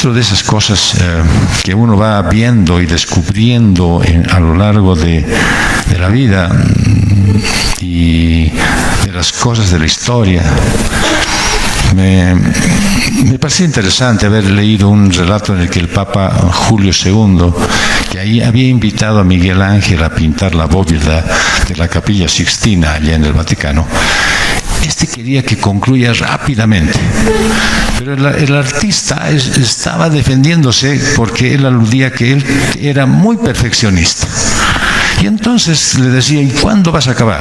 dentro de esas cosas que uno va viendo y descubriendo a lo largo de la vida y de las cosas de la historia, me pareció interesante haber leído un relato en el que el Papa Julio II, que ahí había invitado a Miguel Ángel a pintar la bóveda de la Capilla Sixtina allá en el Vaticano, quería que concluya rápidamente, pero el artista estaba defendiéndose porque él aludía que él era muy perfeccionista. Y entonces le decía, ¿y cuándo vas a acabar?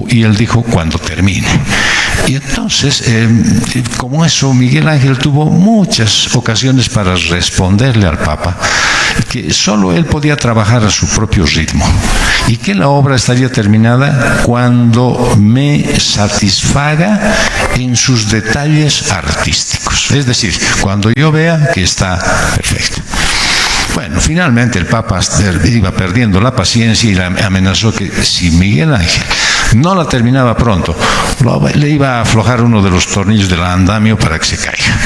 Y él dijo, cuando termine. Y entonces, como eso, Miguel Ángel tuvo muchas ocasiones para responderle al Papa que solo él podía trabajar a su propio ritmo y que la obra estaría terminada cuando me satisfaga en sus detalles artísticos. Es decir, cuando yo vea que está perfecto. Bueno, finalmente el Papa iba perdiendo la paciencia y le amenazó que si Miguel Ángel no la terminaba pronto, le iba a aflojar uno de los tornillos del andamio para que se caiga.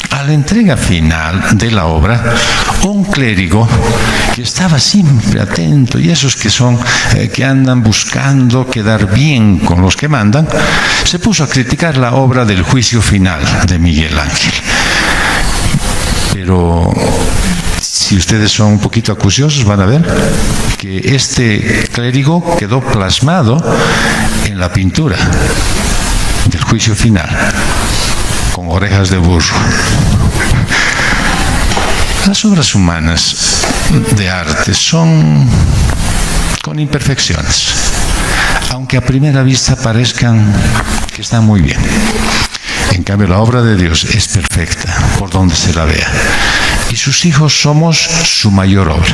A la entrega final de la obra, un clérigo que estaba siempre atento, y esos que andan buscando quedar bien con los que mandan, se puso a criticar la obra del juicio final de Miguel Ángel. Pero si ustedes son un poquito acuciosos, van a ver que este clérigo quedó plasmado en la pintura del juicio final, con orejas de burro. Las obras humanas de arte son con imperfecciones, aunque a primera vista parezcan que están muy bien. En cambio, la obra de Dios es perfecta por donde se la vea. Y sus hijos somos su mayor obra.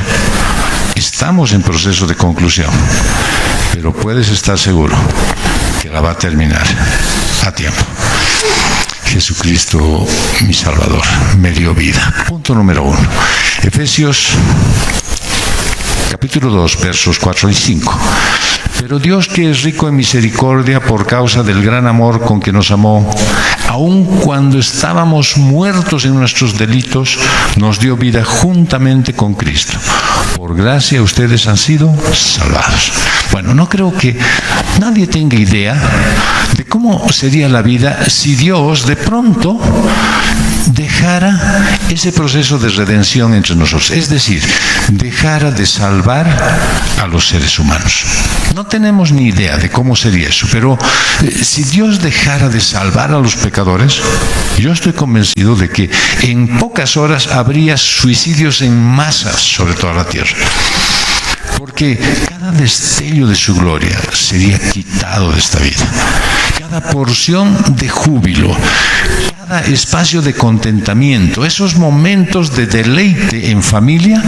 Estamos en proceso de conclusión, pero puedes estar seguro que la va a terminar a tiempo. Jesucristo, mi Salvador, me dio vida. Punto número 1. Efesios capítulo 2, versos 4 y 5. Pero Dios, que es rico en misericordia por causa del gran amor con que nos amó, aun cuando estábamos muertos en nuestros delitos, nos dio vida juntamente con Cristo. Por gracia ustedes han sido salvados. Bueno, no creo que nadie tenga idea de cómo sería la vida si Dios de pronto dejara ese proceso de redención entre nosotros, es decir, dejara de salvar a los seres humanos. No tenemos ni idea de cómo sería eso, pero si Dios dejara de salvar a los pecadores, yo estoy convencido de que en pocas horas habría suicidios en masas sobre toda la tierra. Porque cada destello de su gloria sería quitado de esta vida. Cada porción de júbilo, cada espacio de contentamiento, esos momentos de deleite en familia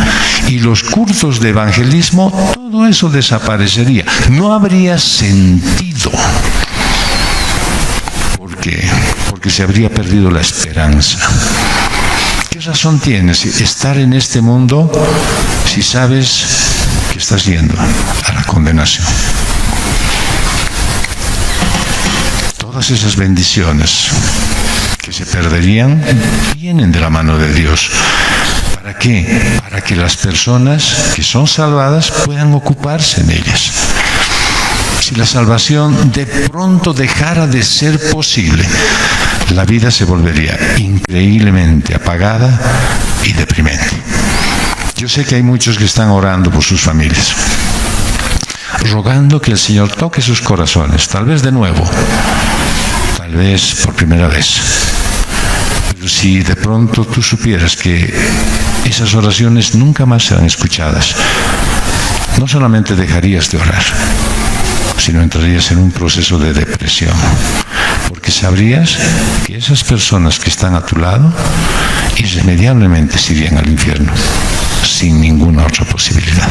y los cursos de evangelismo, todo eso desaparecería. No habría sentido. Porque se habría perdido la esperanza. ¿Qué razón tienes estar en este mundo si sabes que estás yendo a la condenación? Todas esas bendiciones que se perderían vienen de la mano de Dios. ¿Para qué? Para que las personas que son salvadas puedan ocuparse en ellas. Si la salvación de pronto dejara de ser posible, la vida se volvería increíblemente apagada y deprimente. Yo sé que hay muchos que están orando por sus familias, rogando que el Señor toque sus corazones, tal vez de nuevo, tal vez por primera vez. Pero si de pronto tú supieras que esas oraciones nunca más serán escuchadas, no solamente dejarías de orar, sino entrarías en un proceso de depresión, porque sabrías que esas personas que están a tu lado irremediablemente se irían al infierno sin ninguna otra posibilidad.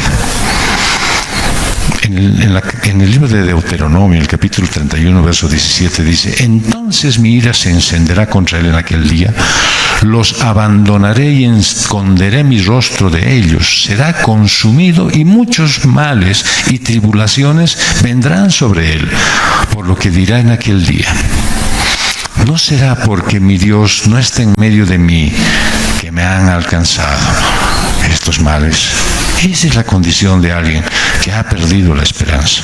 En el libro de Deuteronomio, el capítulo 31, verso 17, dice: entonces mi ira se encenderá contra él en aquel día, los abandonaré y esconderé mi rostro de ellos, será consumido y muchos males y tribulaciones vendrán sobre él, por lo que dirá en aquel día: no será porque mi Dios no está en medio de mí que me han alcanzado estos males. Esa es la condición de alguien que ha perdido la esperanza,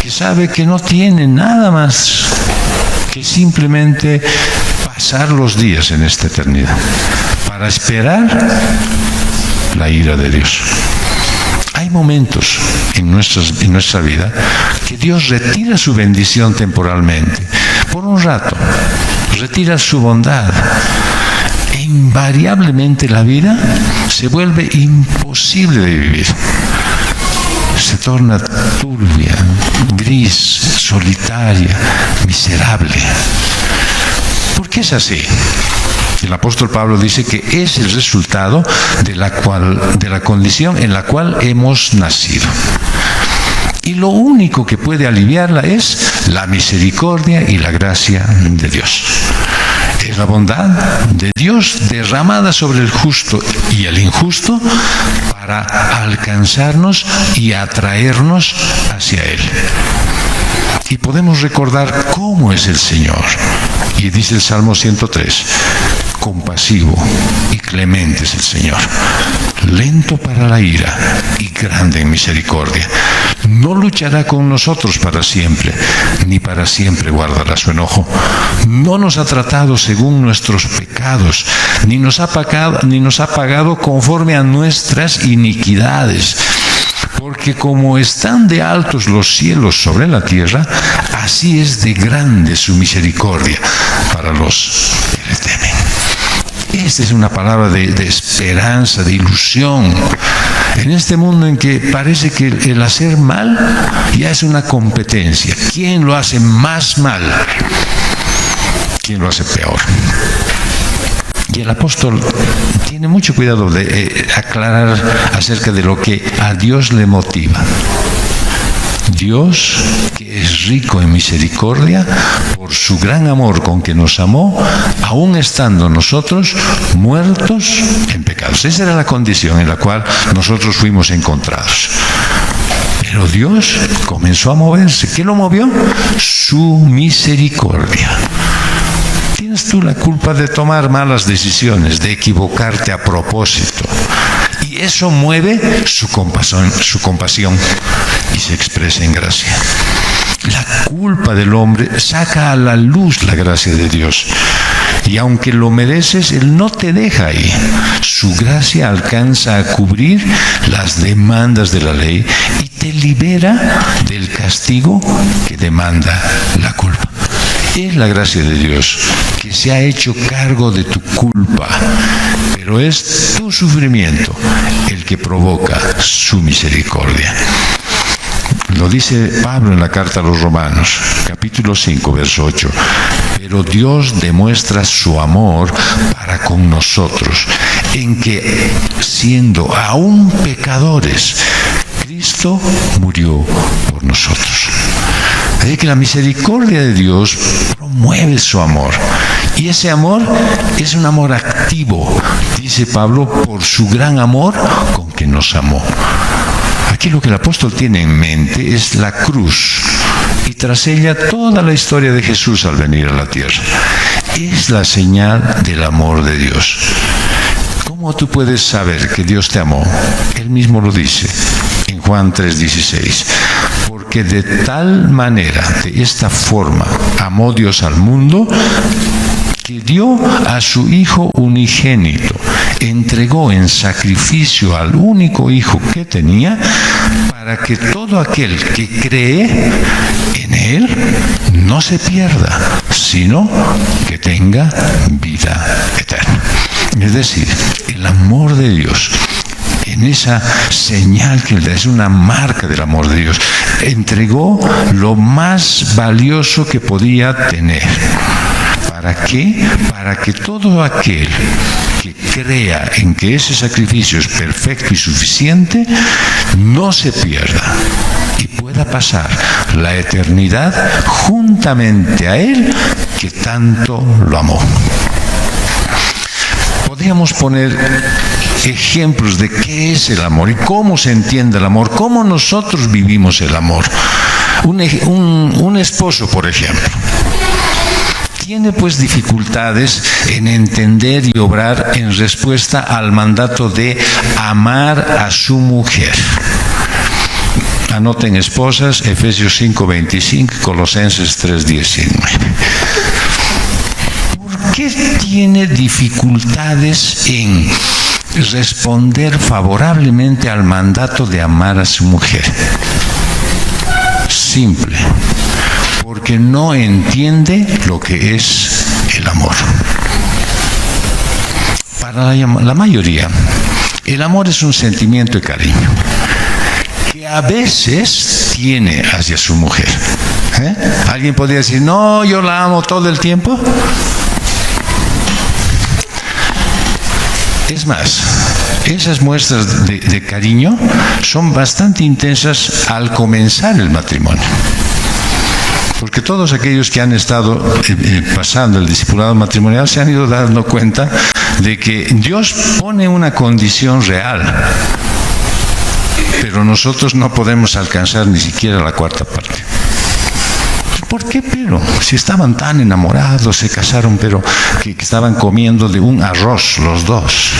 que sabe que no tiene nada más que simplemente pasar los días en esta eternidad para esperar la ira de Dios. Hay momentos en nuestra vida que Dios retira su bendición temporalmente, por un rato, retira su bondad. E invariablemente la vida se vuelve imposible de vivir. Se torna turbia, gris, solitaria, miserable. ¿Por qué es así? El apóstol Pablo dice que es el resultado de la condición en la cual hemos nacido. Y lo único que puede aliviarla es la misericordia y la gracia de Dios. Es la bondad de Dios derramada sobre el justo y el injusto para alcanzarnos y atraernos hacia Él. Y podemos recordar cómo es el Señor. Y dice el Salmo 103, compasivo y clemente es el Señor, lento para la ira y grande en misericordia. No luchará con nosotros para siempre, ni para siempre guardará su enojo. No nos ha tratado según nuestros pecados, ni nos ha pagado conforme a nuestras iniquidades. Porque como están de altos los cielos sobre la tierra, así es de grande su misericordia para los que le temen. Esta es una palabra de esperanza, de ilusión. En este mundo en que parece que el hacer mal ya es una competencia. ¿Quién lo hace más mal? ¿Quién lo hace peor? Y el apóstol tiene mucho cuidado de aclarar acerca de lo que a Dios le motiva. Dios, que es rico en misericordia, por su gran amor con que nos amó, aún estando nosotros muertos en pecados. Esa era la condición en la cual nosotros fuimos encontrados. Pero Dios comenzó a moverse. ¿Qué lo movió? Su misericordia. ¿Tienes tú la culpa de tomar malas decisiones, de equivocarte a propósito? Y eso mueve su compasión y se expresa en gracia. La culpa del hombre saca a la luz la gracia de Dios. Y aunque lo mereces, Él no te deja ahí. Su gracia alcanza a cubrir las demandas de la ley y te libera del castigo que demanda la culpa. Es la gracia de Dios que se ha hecho cargo de tu culpa, pero es tu sufrimiento el que provoca su misericordia. Lo dice Pablo en la carta a los Romanos, capítulo 5, verso 8. Pero Dios demuestra su amor para con nosotros, en que, siendo aún pecadores, Cristo murió por nosotros. Así que la misericordia de Dios promueve su amor. Y ese amor es un amor activo, dice Pablo, por su gran amor con que nos amó. Aquí lo que el apóstol tiene en mente es la cruz y tras ella toda la historia de Jesús al venir a la tierra. Es la señal del amor de Dios. ¿Cómo tú puedes saber que Dios te amó? Él mismo lo dice en Juan 3:16. Porque de tal manera, de esta forma, amó Dios al mundo, que dio a su Hijo unigénito, entregó en sacrificio al único Hijo que tenía, para que todo aquel que cree en Él no se pierda, sino que tenga vida eterna. Es decir, el amor de Dios, en esa señal que Él da, es una marca del amor de Dios, entregó lo más valioso que podía tener. ¿Para qué? Para que todo aquel que crea en que ese sacrificio es perfecto y suficiente, no se pierda y pueda pasar la eternidad juntamente a Él que tanto lo amó. Podríamos poner ejemplos de qué es el amor y cómo se entiende el amor, cómo nosotros vivimos el amor. Un esposo, por ejemplo, tiene pues dificultades en entender y obrar en respuesta al mandato de amar a su mujer. Anoten, esposas, Efesios 5:25, Colosenses 3:19. ¿Por qué tiene dificultades en responder favorablemente al mandato de amar a su mujer? Simple, porque no entiende lo que es el amor. Para la mayoría, el amor es un sentimiento de cariño que a veces tiene hacia su mujer. ¿Alguien podría decir, no, yo la amo todo el tiempo? Es más, esas muestras de cariño son bastante intensas al comenzar el matrimonio. Porque todos aquellos que han estado pasando el discipulado matrimonial se han ido dando cuenta de que Dios pone una condición real, pero nosotros no podemos alcanzar ni siquiera la cuarta parte. ¿Por qué? Pero si estaban tan enamorados, se casaron, pero que estaban comiendo de un arroz los dos.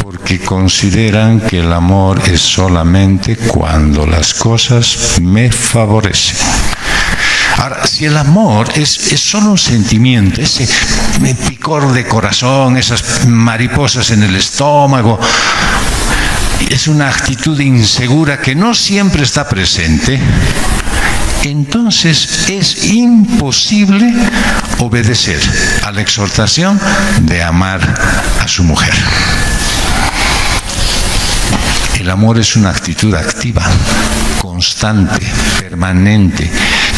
Porque consideran que el amor es solamente cuando las cosas me favorecen. Ahora, si el amor es solo un sentimiento, ese picor de corazón, esas mariposas en el estómago, es una actitud insegura que no siempre está presente, entonces es imposible obedecer a la exhortación de amar a su mujer. El amor es una actitud activa, constante, permanente,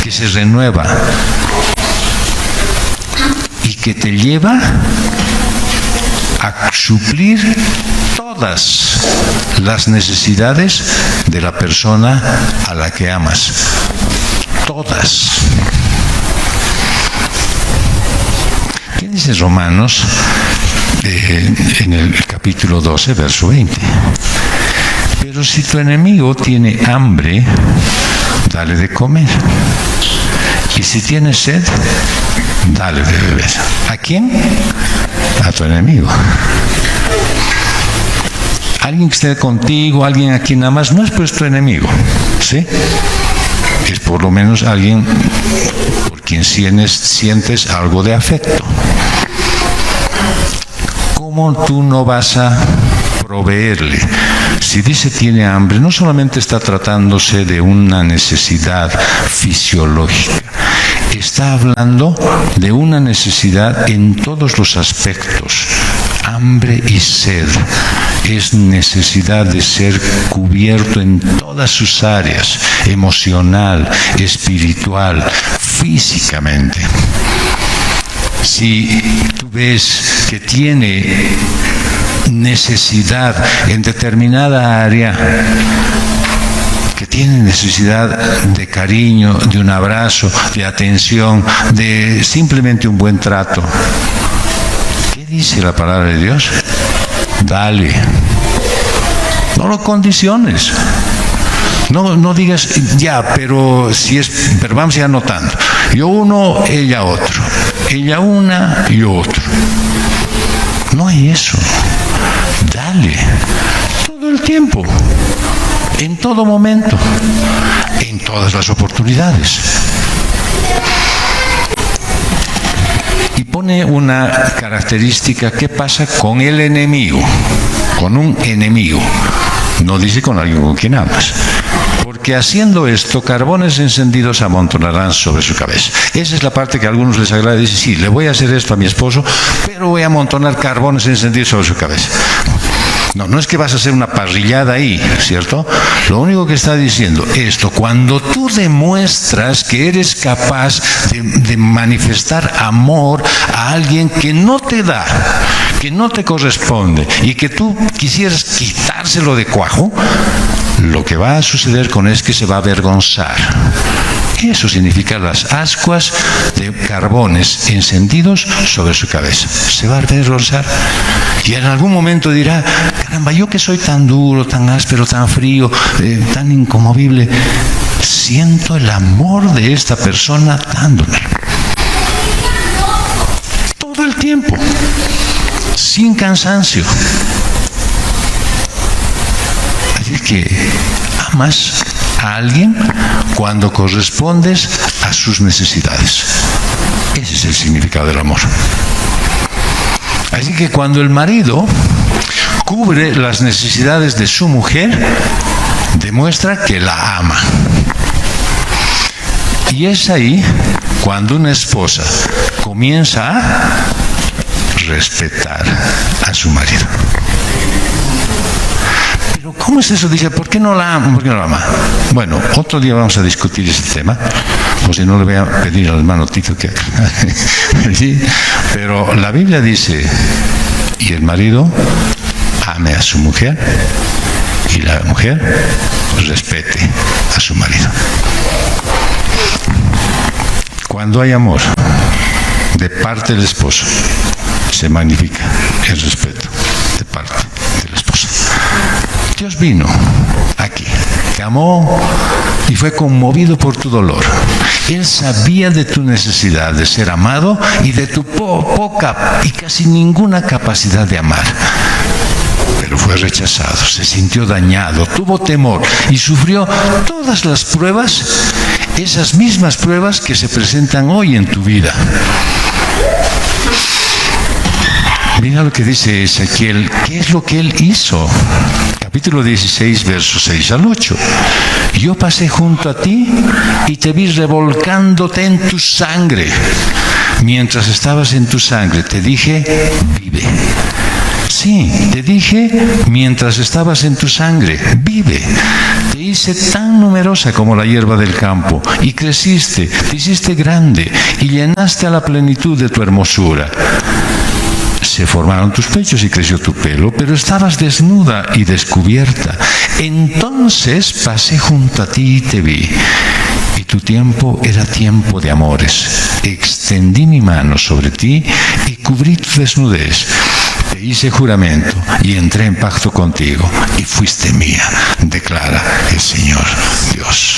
que se renueva y que te lleva a suplir todas las necesidades de la persona a la que amas. Todas. ¿Qué dice Romanos en el capítulo 12, verso 20? Pero si tu enemigo tiene hambre, dale de comer. Y si tiene sed, dale de beber. ¿A quién? A tu enemigo. Alguien que esté contigo, alguien a quien amas, no es pues tu enemigo, ¿sí? Es por lo menos alguien por quien sientes algo de afecto. ¿Cómo tú no vas a proveerle? Si dice tiene hambre, no solamente está tratándose de una necesidad fisiológica, está hablando de una necesidad en todos los aspectos. Hambre y sed es necesidad de ser cubierto en todas sus áreas, emocional, espiritual, físicamente. Si tú ves que tiene necesidad en determinada área, que tiene necesidad de cariño, de un abrazo, de atención, de simplemente un buen trato, ¿qué dice la palabra de Dios? Dale. No lo condiciones. No digas, ya, pero vamos a ir anotando. Yo uno, ella otro. Ella una, yo otro. No hay eso. Dale. Todo el tiempo. En todo momento. En todas las oportunidades. Y pone una característica. ¿Qué pasa con el enemigo? Con un enemigo. No dice con alguien con quien amas. Porque haciendo esto, carbones encendidos amontonarán sobre su cabeza. Esa es la parte que a algunos les agrada. Dice, sí, le voy a hacer esto a mi esposo, pero voy a amontonar carbones encendidos sobre su cabeza. No es que vas a hacer una parrillada ahí, ¿cierto? Lo único que está diciendo esto, cuando tú demuestras que eres capaz de manifestar amor a alguien que no te da, que no te corresponde y que tú quisieras quitárselo de cuajo, lo que va a suceder con él es que se va a avergonzar. Eso significa las ascuas de carbones encendidos sobre su cabeza. Se va a avergonzar. Y en algún momento dirá, caramba, yo que soy tan duro, tan áspero, tan frío, tan inconmovible, siento el amor de esta persona dándome. Todo el tiempo, sin cansancio. Así que amas a alguien cuando correspondes a sus necesidades. Ese es el significado del amor. Así que cuando el marido cubre las necesidades de su mujer, demuestra que la ama. Y es ahí cuando una esposa comienza a respetar a su marido. Pero ¿cómo es eso? Dice, ¿por qué no la ama? ¿Por qué no la ama? Bueno, otro día vamos a discutir ese tema, o si no le voy a pedir al hermano Tito que... ¿Sí? Pero la Biblia dice, y el marido ame a su mujer, y la mujer respete a su marido. Cuando hay amor de parte del esposo, se magnifica el respeto de parte de la esposa. Dios vino aquí, te amó y fue conmovido por tu dolor. Él sabía de tu necesidad de ser amado y de tu poca y casi ninguna capacidad de amar. Pero fue rechazado, se sintió dañado, tuvo temor y sufrió todas las pruebas, esas mismas pruebas que se presentan hoy en tu vida. Mira lo que dice Ezequiel, ¿qué es lo que él hizo? Capítulo 16, versos 6 al 8. Yo pasé junto a ti y te vi revolcándote en tu sangre. Mientras estabas en tu sangre, te dije, vive. Sí, te dije, mientras estabas en tu sangre, vive. Te hice tan numerosa como la hierba del campo, y creciste, te hiciste grande, y llenaste a la plenitud de tu hermosura. Se formaron tus pechos y creció tu pelo, pero estabas desnuda y descubierta. Entonces pasé junto a ti y te vi, y tu tiempo era tiempo de amores. Extendí mi mano sobre ti y cubrí tu desnudez. Te hice juramento y entré en pacto contigo, y fuiste mía, declara el Señor Dios.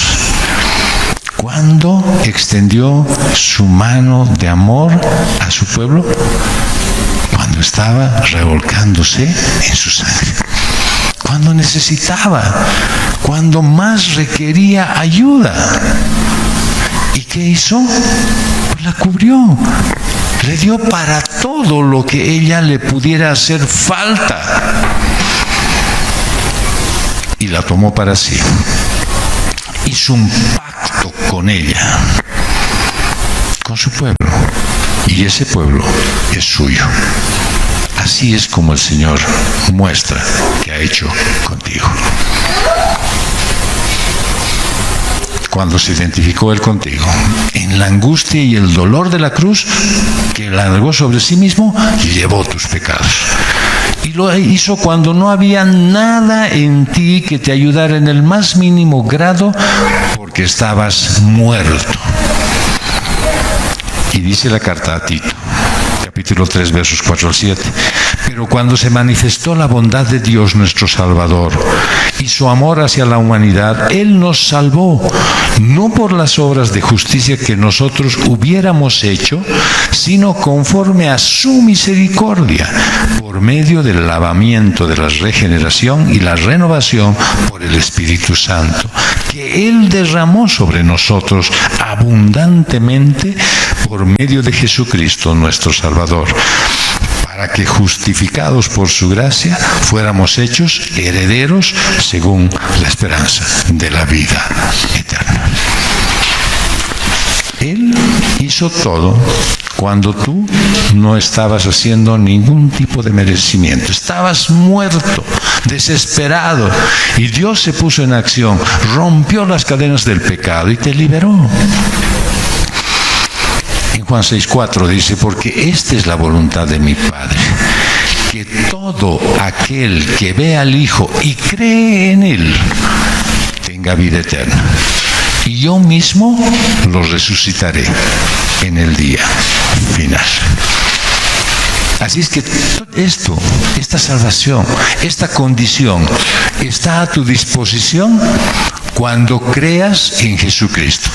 ¿Cuándo extendió su mano de amor a su pueblo? Cuando estaba revolcándose en su sangre, cuando necesitaba, cuando más requería ayuda. ¿Y qué hizo? Pues la cubrió, le dio para todo lo que ella le pudiera hacer falta, y la tomó para sí. Hizo un pacto con ella, con su pueblo, y ese pueblo es suyo. Así es como el Señor muestra que ha hecho contigo. Cuando se identificó Él contigo, en la angustia y el dolor de la cruz, que largó sobre sí mismo, llevó tus pecados. Y lo hizo cuando no había nada en ti que te ayudara en el más mínimo grado, porque estabas muerto. Y dice la carta a Tito, capítulo 3, versos 4 al 7. Pero cuando se manifestó la bondad de Dios nuestro Salvador y su amor hacia la humanidad, Él nos salvó, no por las obras de justicia que nosotros hubiéramos hecho, sino conforme a su misericordia, por medio del lavamiento de la regeneración y la renovación por el Espíritu Santo, que Él derramó sobre nosotros abundantemente por medio de Jesucristo nuestro Salvador, para que justificados por su gracia fuéramos hechos herederos según la esperanza de la vida eterna. Él hizo todo cuando tú no estabas haciendo ningún tipo de merecimiento. Estabas muerto, desesperado, y Dios se puso en acción, rompió las cadenas del pecado y te liberó. Juan 6:4 dice, porque esta es la voluntad de mi Padre, que todo aquel que ve al Hijo y cree en Él tenga vida eterna, y yo mismo lo resucitaré en el día final. Así es que esta salvación, esta condición está a tu disposición cuando creas en Jesucristo.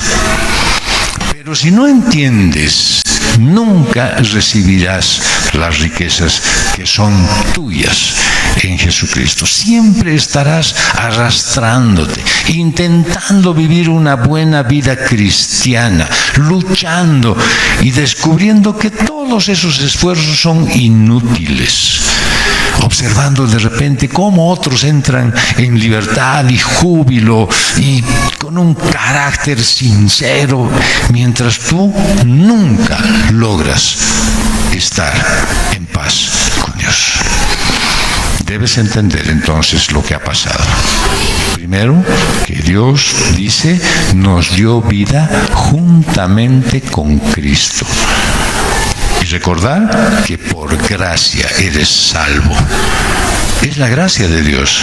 Pero si no entiendes, nunca recibirás las riquezas que son tuyas en Jesucristo. Siempre estarás arrastrándote, intentando vivir una buena vida cristiana, luchando y descubriendo que todos esos esfuerzos son inútiles. Observando de repente cómo otros entran en libertad y júbilo y con un carácter sincero, mientras tú nunca logras estar en paz con Dios. Debes entender entonces lo que ha pasado. Primero, que Dios dice, nos dio vida juntamente con Cristo. Y recordar que por gracia eres salvo. Es la gracia de Dios,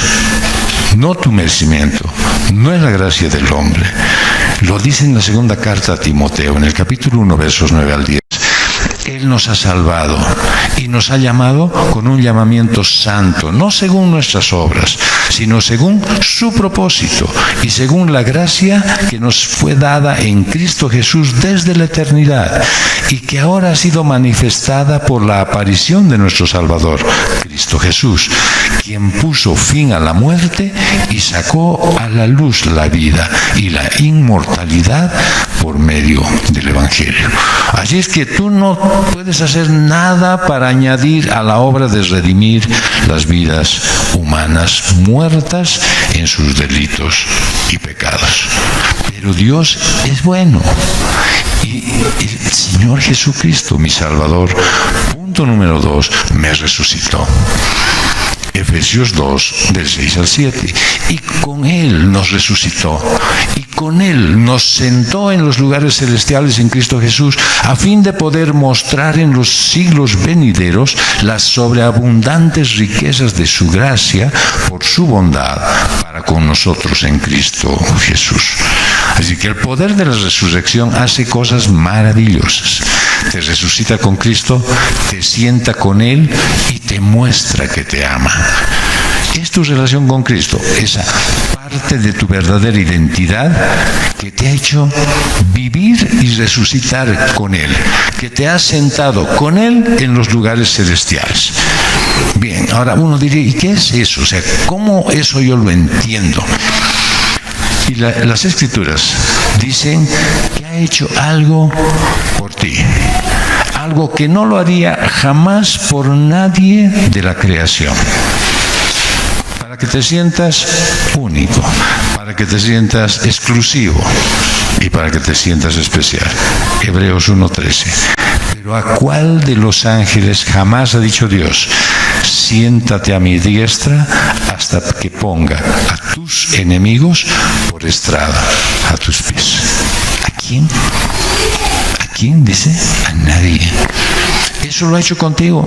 no tu merecimiento, no es la gracia del hombre. Lo dice en la segunda carta a Timoteo, en el capítulo 1, versos 9 al 10. Él nos ha salvado y nos ha llamado con un llamamiento santo, no según nuestras obras, sino según su propósito y según la gracia que nos fue dada en Cristo Jesús desde la eternidad y que ahora ha sido manifestada por la aparición de nuestro Salvador, Cristo Jesús, quien puso fin a la muerte y sacó a la luz la vida y la inmortalidad por medio del Evangelio. Así es que tú no puedes hacer nada para añadir a la obra de redimir las vidas humanas muertas en sus delitos y pecados. Pero Dios es bueno. Y el Señor Jesucristo, mi Salvador, punto número 2, me resucitó. Efesios 2, del 6 al 7. Y con Él nos resucitó. Y con Él nos sentó en los lugares celestiales en Cristo Jesús, a fin de poder mostrar en los siglos venideros las sobreabundantes riquezas de su gracia por su bondad para con nosotros en Cristo Jesús. Así que el poder de la resurrección hace cosas maravillosas. Te resucita con Cristo, te sienta con Él y te muestra que te ama. Es tu relación con Cristo, esa parte de tu verdadera identidad que te ha hecho vivir y resucitar con Él, que te ha sentado con Él en los lugares celestiales. Bien, ahora uno diría, ¿y qué es eso? O sea, ¿cómo eso yo lo entiendo? Y las Escrituras dicen que ha hecho algo por ti, algo que no lo haría jamás por nadie de la creación. Para que te sientas único, para que te sientas exclusivo y para que te sientas especial. Hebreos 1:13. Pero ¿a cuál de los ángeles jamás ha dicho Dios, siéntate a mi diestra hasta que ponga a tus enemigos por estrado a tus pies? ¿A quién? ¿A quién dice? A nadie. Eso lo ha hecho contigo.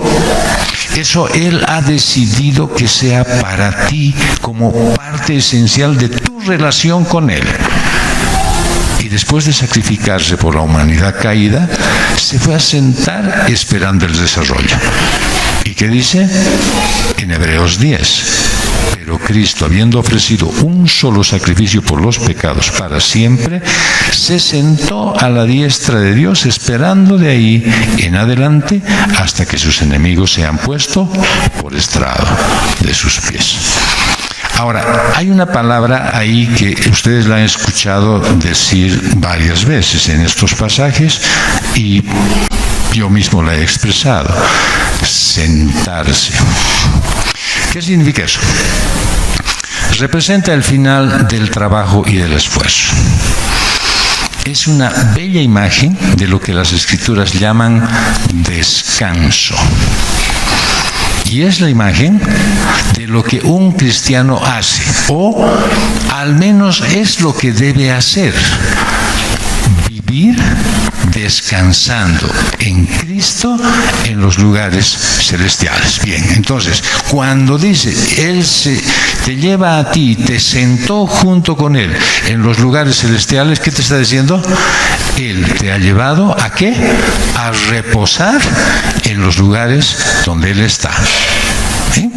Eso Él ha decidido que sea para ti como parte esencial de tu relación con Él. Y después de sacrificarse por la humanidad caída, se fue a sentar esperando el desarrollo. ¿Y qué dice? En Hebreos 10. Pero Cristo, habiendo ofrecido un solo sacrificio por los pecados para siempre, se sentó a la diestra de Dios, esperando de ahí en adelante hasta que sus enemigos sean puestos por estrado de sus pies. Ahora, hay una palabra ahí que ustedes la han escuchado decir varias veces en estos pasajes y yo mismo la he expresado: sentarse. ¿Qué significa eso? Representa el final del trabajo y del esfuerzo. Es una bella imagen de lo que las Escrituras llaman descanso. Y es la imagen de lo que un cristiano hace, o al menos es lo que debe hacer: vivir descansando en Cristo en los lugares celestiales. Bien, entonces, cuando dice, Él te lleva a ti, te sentó junto con Él en los lugares celestiales, ¿qué te está diciendo? Él te ha llevado ¿a qué? A reposar en los lugares donde Él está. ¿Sí?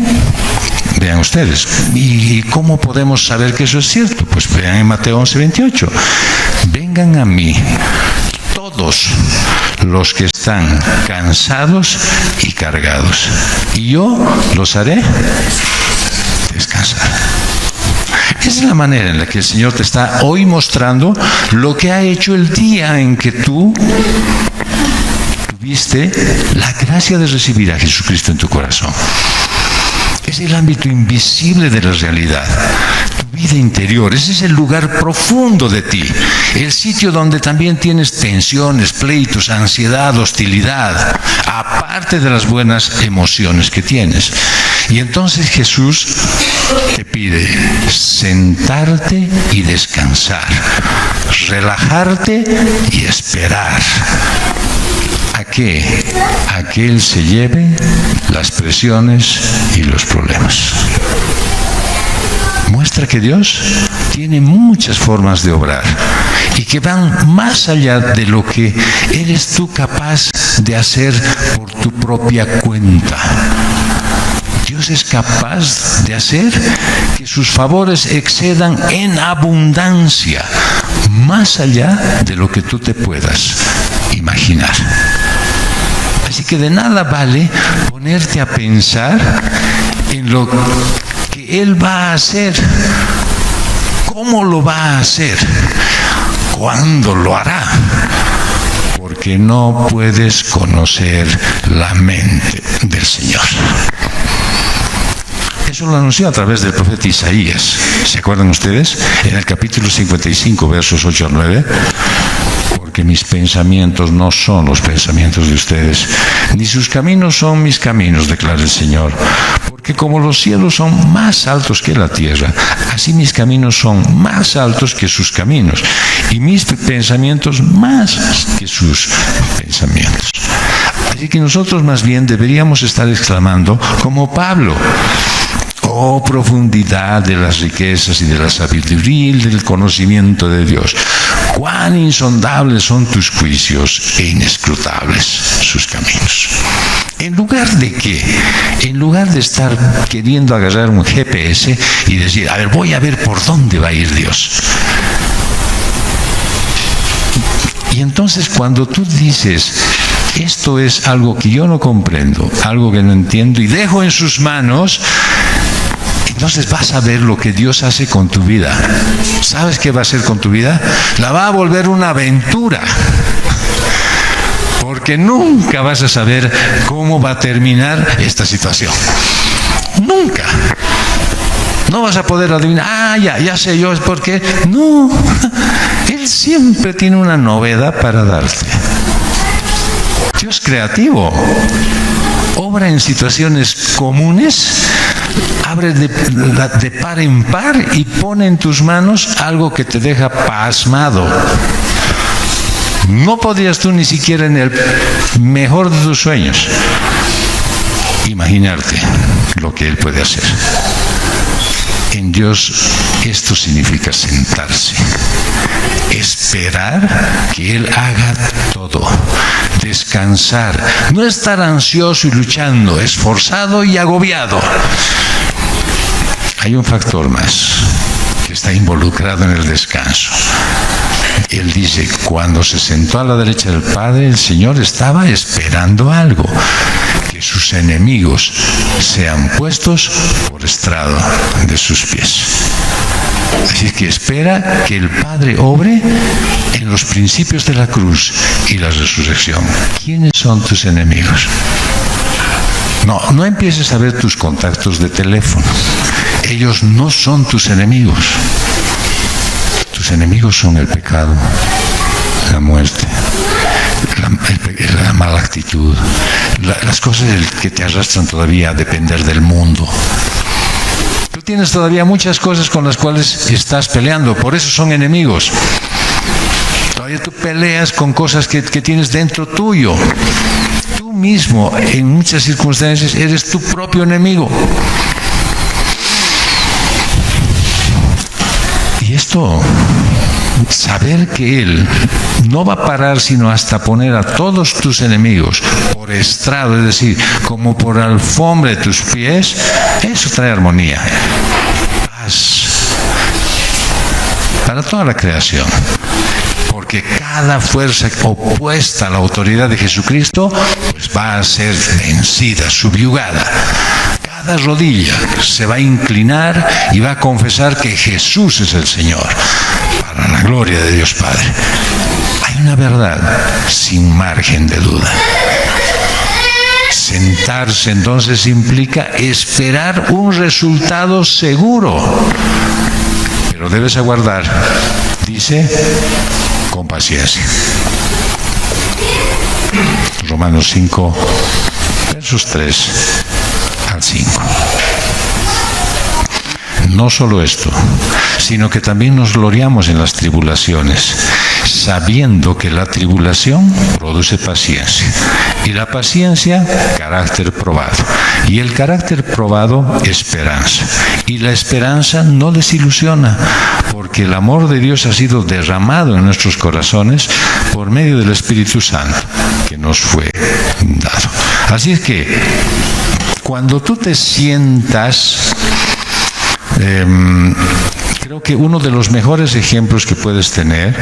Vean ustedes. ¿Y cómo podemos saber que eso es cierto? Pues vean en Mateo 11:28. Vengan a mí todos los que están cansados y cargados, y yo los haré descansar. Esa es la manera en la que el Señor te está hoy mostrando lo que ha hecho el día en que tú tuviste la gracia de recibir a Jesucristo en tu corazón. Es el ámbito invisible de la realidad, tu vida interior. Ese es el lugar profundo de ti, el sitio donde también tienes tensiones, pleitos, ansiedad, hostilidad, aparte de las buenas emociones que tienes. Y entonces Jesús te pide sentarte y descansar, relajarte y esperar. ¿A qué? A que Él se lleve las presiones y los problemas. Muestra que Dios tiene muchas formas de obrar y que van más allá de lo que eres tú capaz de hacer por tu propia cuenta. Dios es capaz de hacer que sus favores excedan en abundancia, más allá de lo que tú te puedas imaginar. Así que de nada vale ponerte a pensar en lo que Él va a hacer, cómo lo va a hacer, cuándo lo hará, porque no puedes conocer la mente del Señor. Eso lo anunció a través del profeta Isaías. ¿Se acuerdan ustedes? En el capítulo 55, versos 8 al 9. Porque mis pensamientos no son los pensamientos de ustedes, ni sus caminos son mis caminos, declara el Señor. Porque como los cielos son más altos que la tierra, así mis caminos son más altos que sus caminos, y mis pensamientos más que sus pensamientos. Así que nosotros más bien deberíamos estar exclamando como Pablo: oh profundidad de las riquezas y de la sabiduría y del conocimiento de Dios. Cuán insondables son tus juicios e inescrutables sus caminos. ¿En lugar de qué? En lugar de estar queriendo agarrar un GPS y decir, a ver, voy a ver por dónde va a ir Dios. Y entonces cuando tú dices, esto es algo que yo no comprendo, algo que no entiendo y dejo en sus manos, entonces vas a ver lo que Dios hace con tu vida. ¿Sabes qué va a hacer con tu vida? La va a volver una aventura. Porque nunca vas a saber cómo va a terminar esta situación. Nunca. No vas a poder adivinar, ya sé yo, es porque no. Él siempre tiene una novedad para darte. Dios creativo. Obra en situaciones comunes, abre de par en par y pone en tus manos algo que te deja pasmado. No podrías tú ni siquiera en el mejor de tus sueños imaginarte lo que Él puede hacer. En Dios esto significa sentarse, esperar que Él haga todo, descansar, no estar ansioso y luchando, esforzado y agobiado. Hay un factor más que está involucrado en el descanso. Él dice, cuando se sentó a la derecha del Padre, el Señor estaba esperando algo, que sus enemigos sean puestos por estrado de sus pies. Así que espera que el Padre obre en los principios de la cruz y la resurrección. ¿Quiénes son tus enemigos? No empieces a ver tus contactos de teléfono. Ellos no son tus enemigos. Tus enemigos son el pecado, la muerte, la mala actitud, las cosas que te arrastran todavía a depender del mundo. Tú tienes todavía muchas cosas con las cuales estás peleando, por eso son enemigos. Todavía tú peleas con cosas que tienes dentro tuyo. Tú mismo, en muchas circunstancias, eres tu propio enemigo. Y esto saber que Él no va a parar sino hasta poner a todos tus enemigos por estrado, es decir, como por alfombra de tus pies, eso trae armonía, paz para toda la creación. Porque cada fuerza opuesta a la autoridad de Jesucristo pues va a ser vencida, subyugada. Cada rodilla se va a inclinar y va a confesar que Jesús es el Señor, para la gloria de Dios Padre. Hay una verdad sin margen de duda. Sentarse entonces implica esperar un resultado seguro, pero debes aguardar, dice, con paciencia. Romanos 5, versos 3 al 5. No solo esto, sino que también nos gloriamos en las tribulaciones, sabiendo que la tribulación produce paciencia, y la paciencia, carácter probado, y el carácter probado, esperanza, y la esperanza no desilusiona, porque el amor de Dios ha sido derramado en nuestros corazones por medio del Espíritu Santo que nos fue dado. Así es que, cuando tú te sientas, creo que uno de los mejores ejemplos que puedes tener,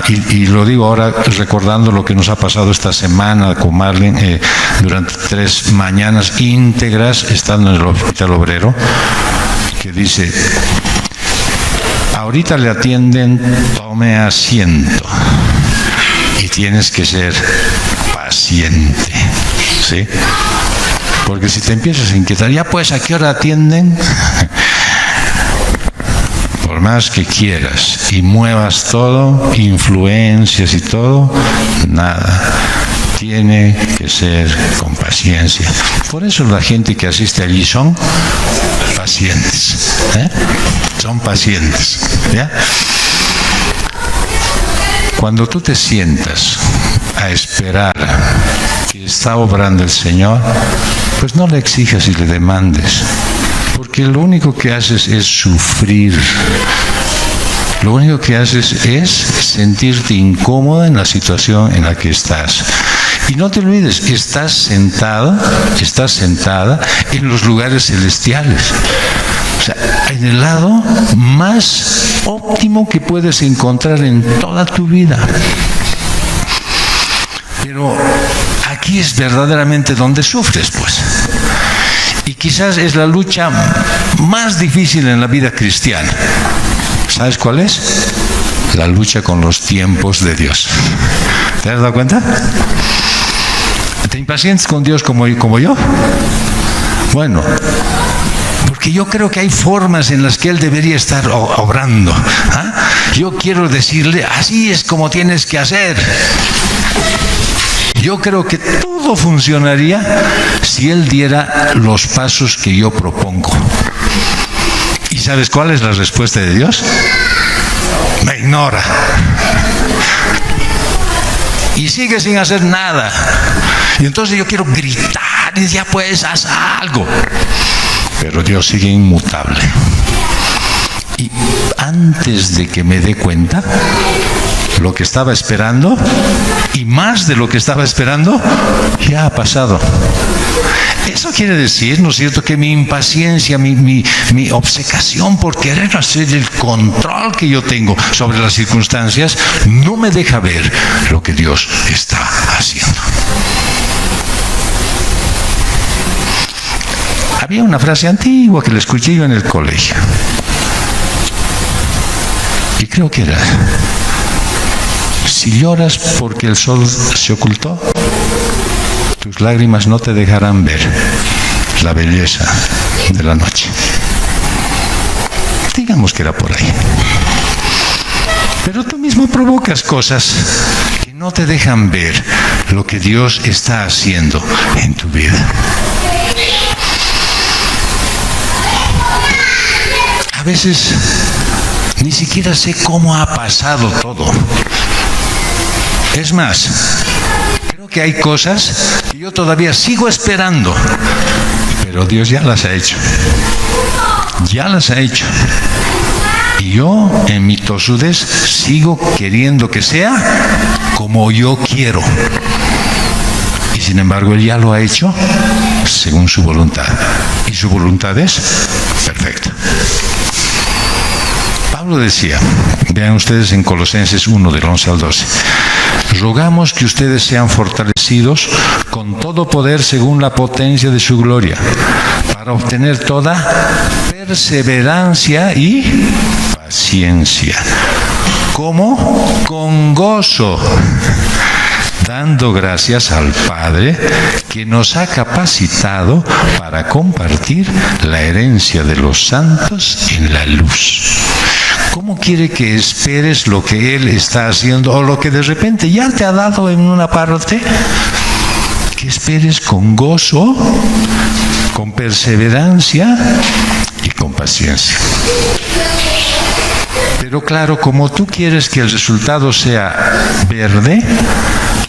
y lo digo ahora recordando lo que nos ha pasado esta semana con Marlene, durante 3 mañanas íntegras estando en el Hospital Obrero, que dice: ahorita le atienden, tome asiento, y tienes que ser paciente, ¿sí? Porque si te empiezas a inquietar, ya pues, ¿a qué hora atienden? Por más que quieras y muevas todo, influencias y todo, nada. Tiene que ser con paciencia. Por eso la gente que asiste allí son pacientes, son pacientes, ¿ya? Cuando tú te sientas a esperar que está obrando el Señor, pues no le exijas y le demandes, porque lo único que haces es sufrir. Lo único que haces es sentirte incómoda en la situación en la que estás. Y no te olvides, estás sentada en los lugares celestiales. O sea, en el lado más óptimo que puedes encontrar en toda tu vida. Pero aquí es verdaderamente donde sufres, pues. Y quizás es la lucha más difícil en la vida cristiana. ¿Sabes cuál es? La lucha con los tiempos de Dios. ¿Te has dado cuenta? ¿Te impacientes con Dios como yo? Bueno, porque yo creo que hay formas en las que Él debería estar obrando. Yo quiero decirle, así es como tienes que hacer. Yo creo que todo funcionaría si Él diera los pasos que yo propongo. ¿Y sabes cuál es la respuesta de Dios? Me ignora. Y sigue sin hacer nada. Y entonces yo quiero gritar y ya pues, haz algo. Pero Dios sigue inmutable. Y antes de que me dé cuenta, lo que estaba esperando, y más de lo que estaba esperando, ya ha pasado. Eso quiere decir, ¿no es cierto?, que mi impaciencia, mi obcecación por querer hacer el control que yo tengo sobre las circunstancias, no me deja ver lo que Dios está haciendo. Había una frase antigua que la escuché yo en el colegio. Y creo que era: si lloras porque el sol se ocultó, tus lágrimas no te dejarán ver la belleza de la noche. Digamos que era por ahí. Pero tú mismo provocas cosas que no te dejan ver lo que Dios está haciendo en tu vida. A veces ni siquiera sé cómo ha pasado todo. Es más, creo que hay cosas que yo todavía sigo esperando, pero Dios ya las ha hecho. Ya las ha hecho. Y Y yo, en mi tosudez, sigo queriendo que sea como yo quiero. Y sin embargo, Él ya lo ha hecho según su voluntad. Y su voluntad es perfecta. Pablo decía, vean ustedes en Colosenses 1, del 11 al 12, rogamos que ustedes sean fortalecidos con todo poder según la potencia de su gloria, para obtener toda perseverancia y paciencia. ¿Cómo? Con gozo, dando gracias al Padre que nos ha capacitado para compartir la herencia de los santos en la luz. ¿Cómo quiere que esperes lo que Él está haciendo o lo que de repente ya te ha dado en una parte? Que esperes con gozo, con perseverancia y con paciencia. Pero claro, como tú quieres que el resultado sea verde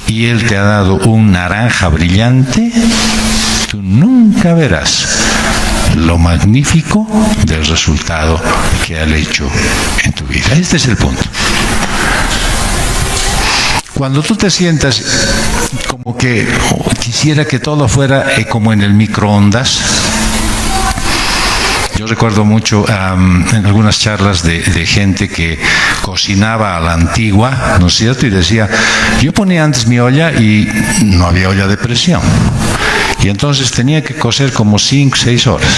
y Él te ha dado un naranja brillante, tú nunca verás lo magnífico del resultado que ha hecho en tu vida. Este es el punto. Cuando tú te sientas como que quisiera que todo fuera como en el microondas. Yo recuerdo mucho en algunas charlas de gente que cocinaba a la antigua, ¿no es cierto? Y decía, yo ponía antes mi olla y no había olla de presión. Y entonces tenía que cocer como 5, 6 horas.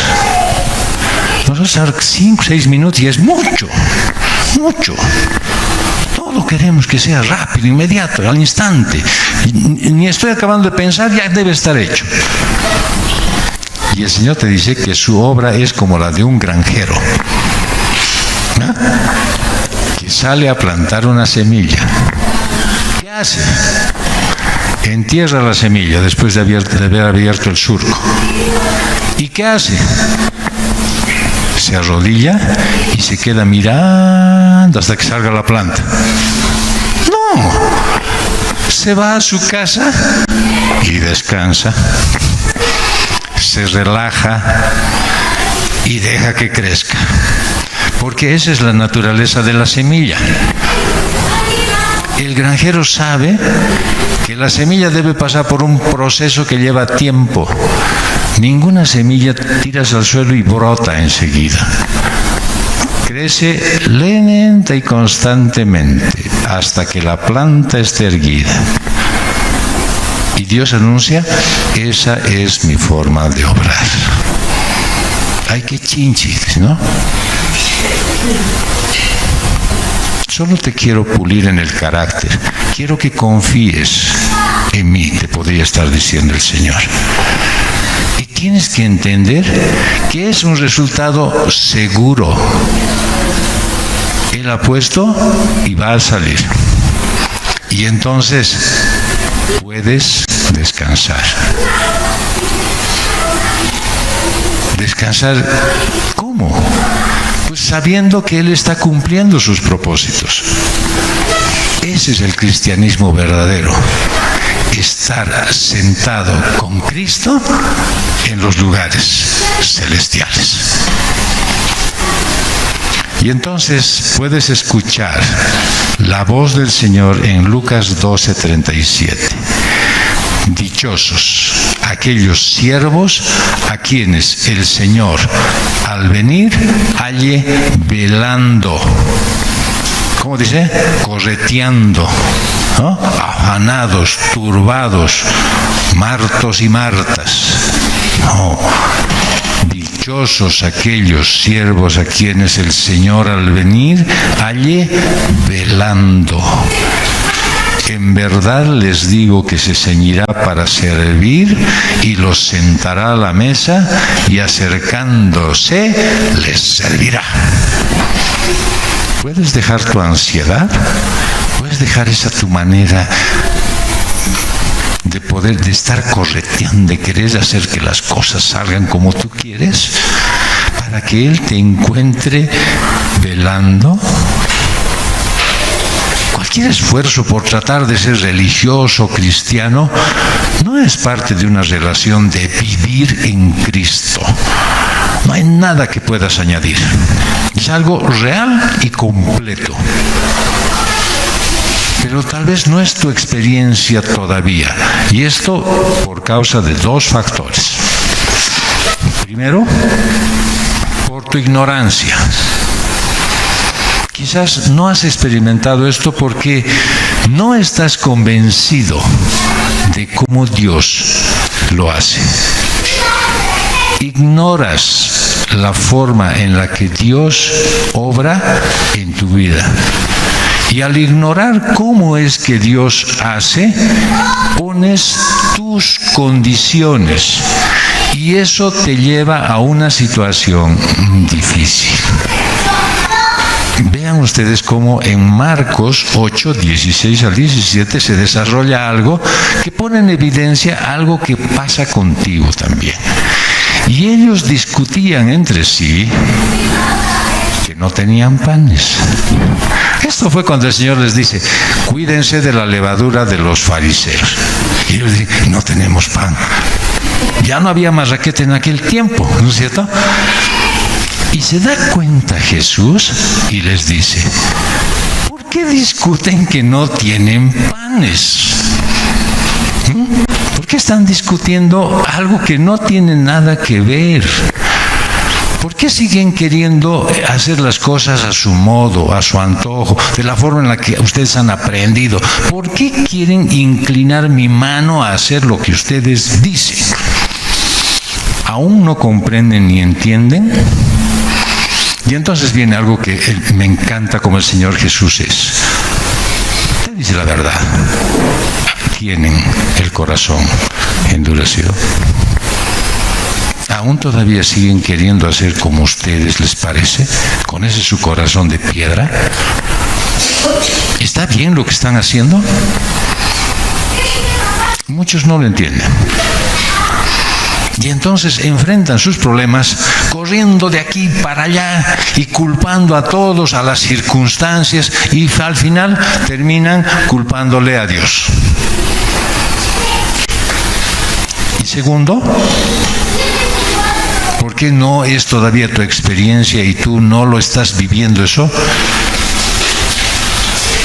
Nosotros ahora 5, 6 minutos y es mucho, mucho. Todo queremos que sea rápido, inmediato, al instante. Ni estoy acabando de pensar, ya debe estar hecho. Y el Señor te dice que su obra es como la de un granjero, ¿no? Que sale a plantar una semilla. ¿Qué hace? Entierra la semilla después de haber abierto el surco. ¿Y qué hace? Se arrodilla y se queda mirando hasta que salga la planta. No, se va a su casa y descansa, se relaja y deja que crezca, porque esa es la naturaleza de la semilla. El granjero sabe que la semilla debe pasar por un proceso que lleva tiempo. Ninguna semilla tiras al suelo y brota enseguida. Crece lenta y constantemente hasta que la planta esté erguida. Y Dios anuncia, esa es mi forma de obrar. Ay, qué chinchis, ¿no? Solo te quiero pulir en el carácter. Quiero que confíes en mí, te podría estar diciendo el Señor. Y tienes que entender que es un resultado seguro. Él ha puesto y va a salir. Y entonces puedes descansar. ¿Descansar cómo? Pues sabiendo que Él está cumpliendo sus propósitos. Ese es el cristianismo verdadero. Estar sentado con Cristo en los lugares celestiales. Y entonces puedes escuchar la voz del Señor en Lucas 12:37. Dichosos aquellos siervos a quienes el Señor al venir halle velando. ¿Cómo dice? Correteando, ¿no? Afanados, turbados, martos y martas. No. Dichosos aquellos siervos a quienes el Señor al venir halle velando. En verdad les digo que se ceñirá para servir y los sentará a la mesa y acercándose les servirá. ¿Puedes dejar tu ansiedad? ¿Puedes dejar esa tu manera de poder, de estar correteando, de querer hacer que las cosas salgan como tú quieres, para que Él te encuentre velando? Cualquier esfuerzo por tratar de ser religioso, cristiano, no es parte de una relación de vivir en Cristo. No hay nada que puedas añadir. Es algo real y completo. Pero tal vez no es tu experiencia todavía. Y esto por causa de dos factores. Primero, por tu ignorancia. Quizás no has experimentado esto porque no estás convencido de cómo Dios lo hace. Ignoras la forma en la que Dios obra en tu vida. Y al ignorar cómo es que Dios hace, pones tus condiciones. Y eso te lleva a una situación difícil. Vean ustedes cómo en Marcos 8, 16 al 17 se desarrolla algo que pone en evidencia algo que pasa contigo también. Y ellos discutían entre sí que no tenían panes. Esto fue cuando el Señor les dice, cuídense de la levadura de los fariseos. Y ellos dicen, no tenemos pan. Ya no había más raquete en aquel tiempo, ¿no es cierto? Y se da cuenta Jesús y les dice, ¿por qué discuten que no tienen panes? ¿Por qué están discutiendo algo que no tiene nada que ver? ¿Por qué siguen queriendo hacer las cosas a su modo, a su antojo, de la forma en la que ustedes han aprendido? ¿Por qué quieren inclinar mi mano a hacer lo que ustedes dicen? ¿Aún no comprenden ni entienden? Y entonces viene algo que me encanta como el Señor Jesús es. Usted dice la verdad. Tienen el corazón endurecido. ¿Aún todavía siguen queriendo hacer como a ustedes les parece? ¿Con ese su corazón de piedra? ¿Está bien lo que están haciendo? Muchos no lo entienden. Y entonces enfrentan sus problemas corriendo de aquí para allá y culpando a todos, a las circunstancias, y al final terminan culpándole a Dios. Y segundo, ¿por qué no es todavía tu experiencia y tú no lo estás viviendo eso?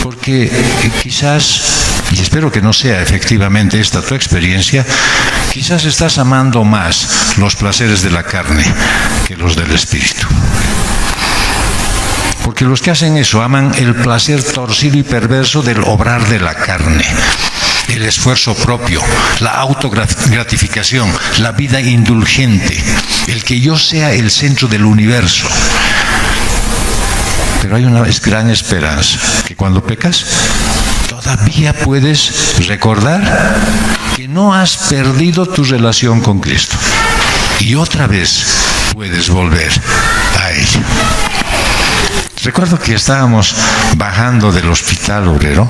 Porque quizás, y espero que no sea efectivamente esta tu experiencia, quizás estás amando más los placeres de la carne que los del espíritu. Porque los que hacen eso aman el placer torcido y perverso del obrar de la carne, el esfuerzo propio, la autogratificación, la vida indulgente, el que yo sea el centro del universo. Pero hay una gran esperanza, que cuando pecas, todavía puedes recordar que no has perdido tu relación con Cristo. Y otra vez puedes volver a ella. Recuerdo que estábamos bajando del Hospital Obrero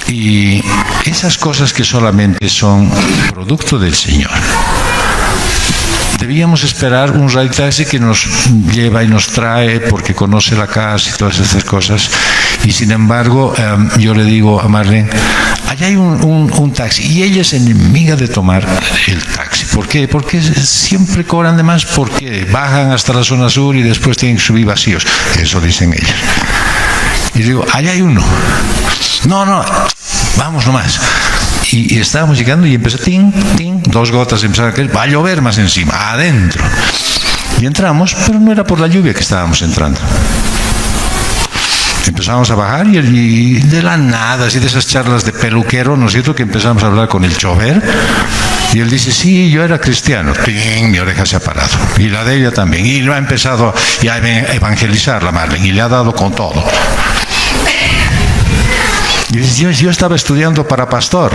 y esas cosas que solamente son producto del Señor. Debíamos esperar un ride taxi que nos lleva y nos trae porque conoce la casa y todas esas cosas. Y sin embargo, yo le digo a Marlene, allá hay un taxi. Y ella es enemiga de tomar el taxi. ¿Por qué? Porque siempre cobran de más, porque bajan hasta la zona sur y después tienen que subir vacíos. Eso dicen ellas. Y digo, allá hay uno. No, vamos nomás. Y estábamos llegando y empezó, ting, ting, 2 gotas empezaron a caer, va a llover más encima, adentro. Y entramos, pero no era por la lluvia que estábamos entrando. Empezamos a bajar y de la nada, así de esas charlas de peluquero, ¿no es cierto?, que empezamos a hablar con el chofer. Y él dice, sí, yo era cristiano. ¡Ting! Mi oreja se ha parado. Y la de ella también. Y lo ha empezado a evangelizar la Marlene y le ha dado con todo. Y dice, yo estaba estudiando para pastor.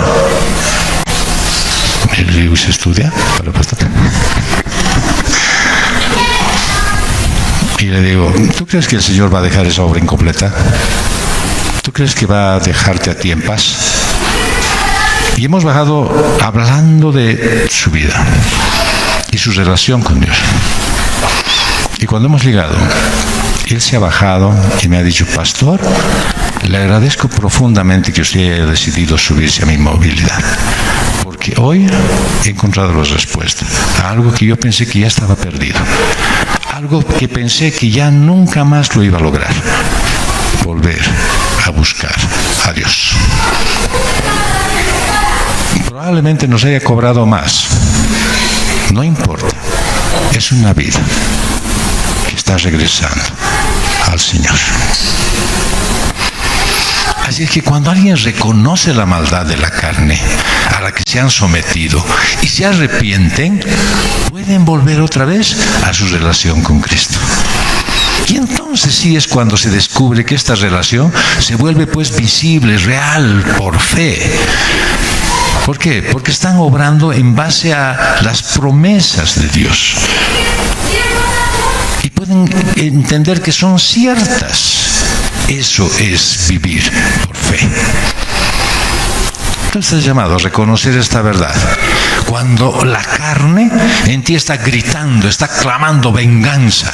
Y le digo, ¿se estudia para pastor? Y le digo, ¿tú crees que el Señor va a dejar esa obra incompleta? ¿Tú crees que va a dejarte a ti en paz? Y hemos bajado hablando de su vida y su relación con Dios. Y cuando hemos llegado, él se ha bajado y me ha dicho, pastor, le agradezco profundamente que usted haya decidido subirse a mi movilidad, porque hoy he encontrado la respuesta a algo que yo pensé que ya estaba perdido, algo que pensé que ya nunca más lo iba a lograr: volver a buscar a Dios. Probablemente nos haya cobrado más, no importa, es una vida que está regresando al Señor. Así es que cuando alguien reconoce la maldad de la carne a la que se han sometido y se arrepienten, pueden volver otra vez a su relación con Cristo. Y entonces sí es cuando se descubre que esta relación se vuelve pues visible, real, por fe. ¿Por qué? Porque están obrando en base a las promesas de Dios. Y pueden entender que son ciertas. Eso es vivir por fe. Tú estás llamado a reconocer esta verdad. Cuando la carne en ti está gritando, está clamando venganza,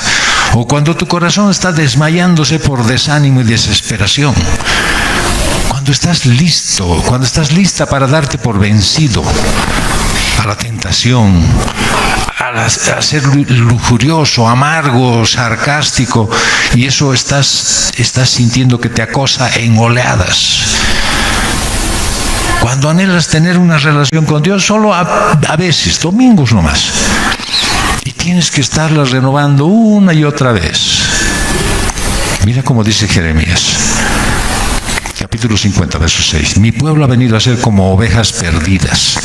o cuando tu corazón está desmayándose por desánimo y desesperación, cuando estás listo, cuando estás lista para darte por vencido a la tentación, a ser lujurioso, amargo, sarcástico, y eso estás sintiendo que te acosa en oleadas. Cuando anhelas tener una relación con Dios, solo a veces, domingos nomás, y tienes que estarla renovando una y otra vez. Mira cómo dice Jeremías, capítulo 50, verso 6. Mi pueblo ha venido a ser como ovejas perdidas.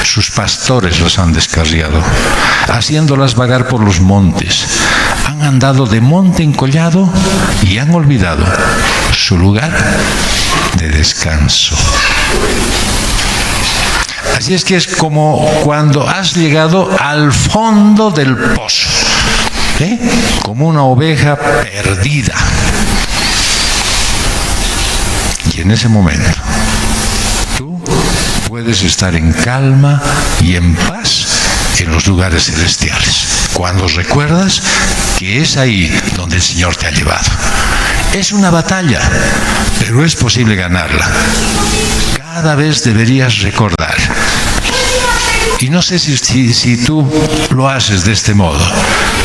Sus pastores las han descarriado, haciéndolas vagar por los montes. Han andado de monte en collado y han olvidado su lugar de descanso. Así es que es como cuando has llegado al fondo del pozo, como una oveja perdida. Y en ese momento tú puedes estar en calma y en paz en los lugares celestiales, cuando recuerdas que es ahí donde el Señor te ha llevado. Es una batalla, pero es posible ganarla. Cada vez deberías recordar. Y no sé si tú lo haces de este modo,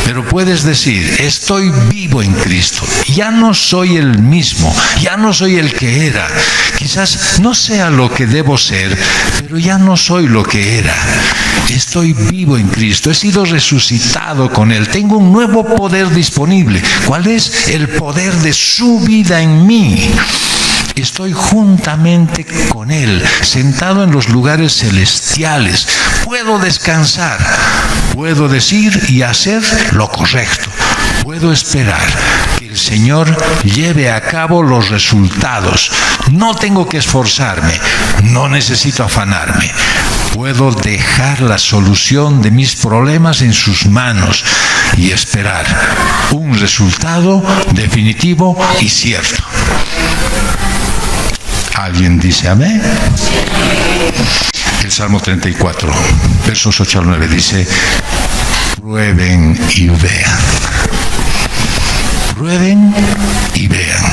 pero puedes decir: estoy vivo en Cristo, ya no soy el mismo, ya no soy el que era. Quizás no sea lo que debo ser, pero ya no soy lo que era. Estoy vivo en Cristo, he sido resucitado con Él, tengo un nuevo poder disponible. ¿Cuál es? El poder de su vida en mí. Estoy juntamente con Él, sentado en los lugares celestiales. Puedo descansar, puedo decir y hacer lo correcto. Puedo esperar que el Señor lleve a cabo los resultados. No tengo que esforzarme, no necesito afanarme. Puedo dejar la solución de mis problemas en sus manos y esperar un resultado definitivo y cierto. ¿Alguien dice amén? El Salmo 34, versos 8 al 9 dice: prueben y vean. Prueben y vean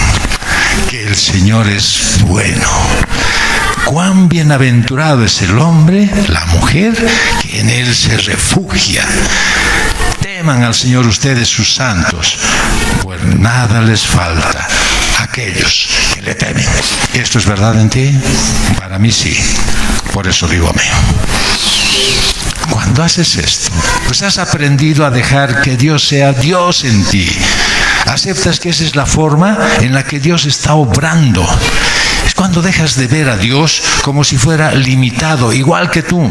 que el Señor es bueno. Cuán bienaventurado es el hombre, la mujer, que en Él se refugia. Teman al Señor ustedes, sus santos, pues nada les falta a aquellos que le temen. ¿Esto es verdad en ti? Para mí sí. Por eso digo amén. Cuando haces esto, pues has aprendido a dejar que Dios sea Dios en ti. Aceptas que esa es la forma en la que Dios está obrando. Es cuando dejas de ver a Dios como si fuera limitado, igual que tú.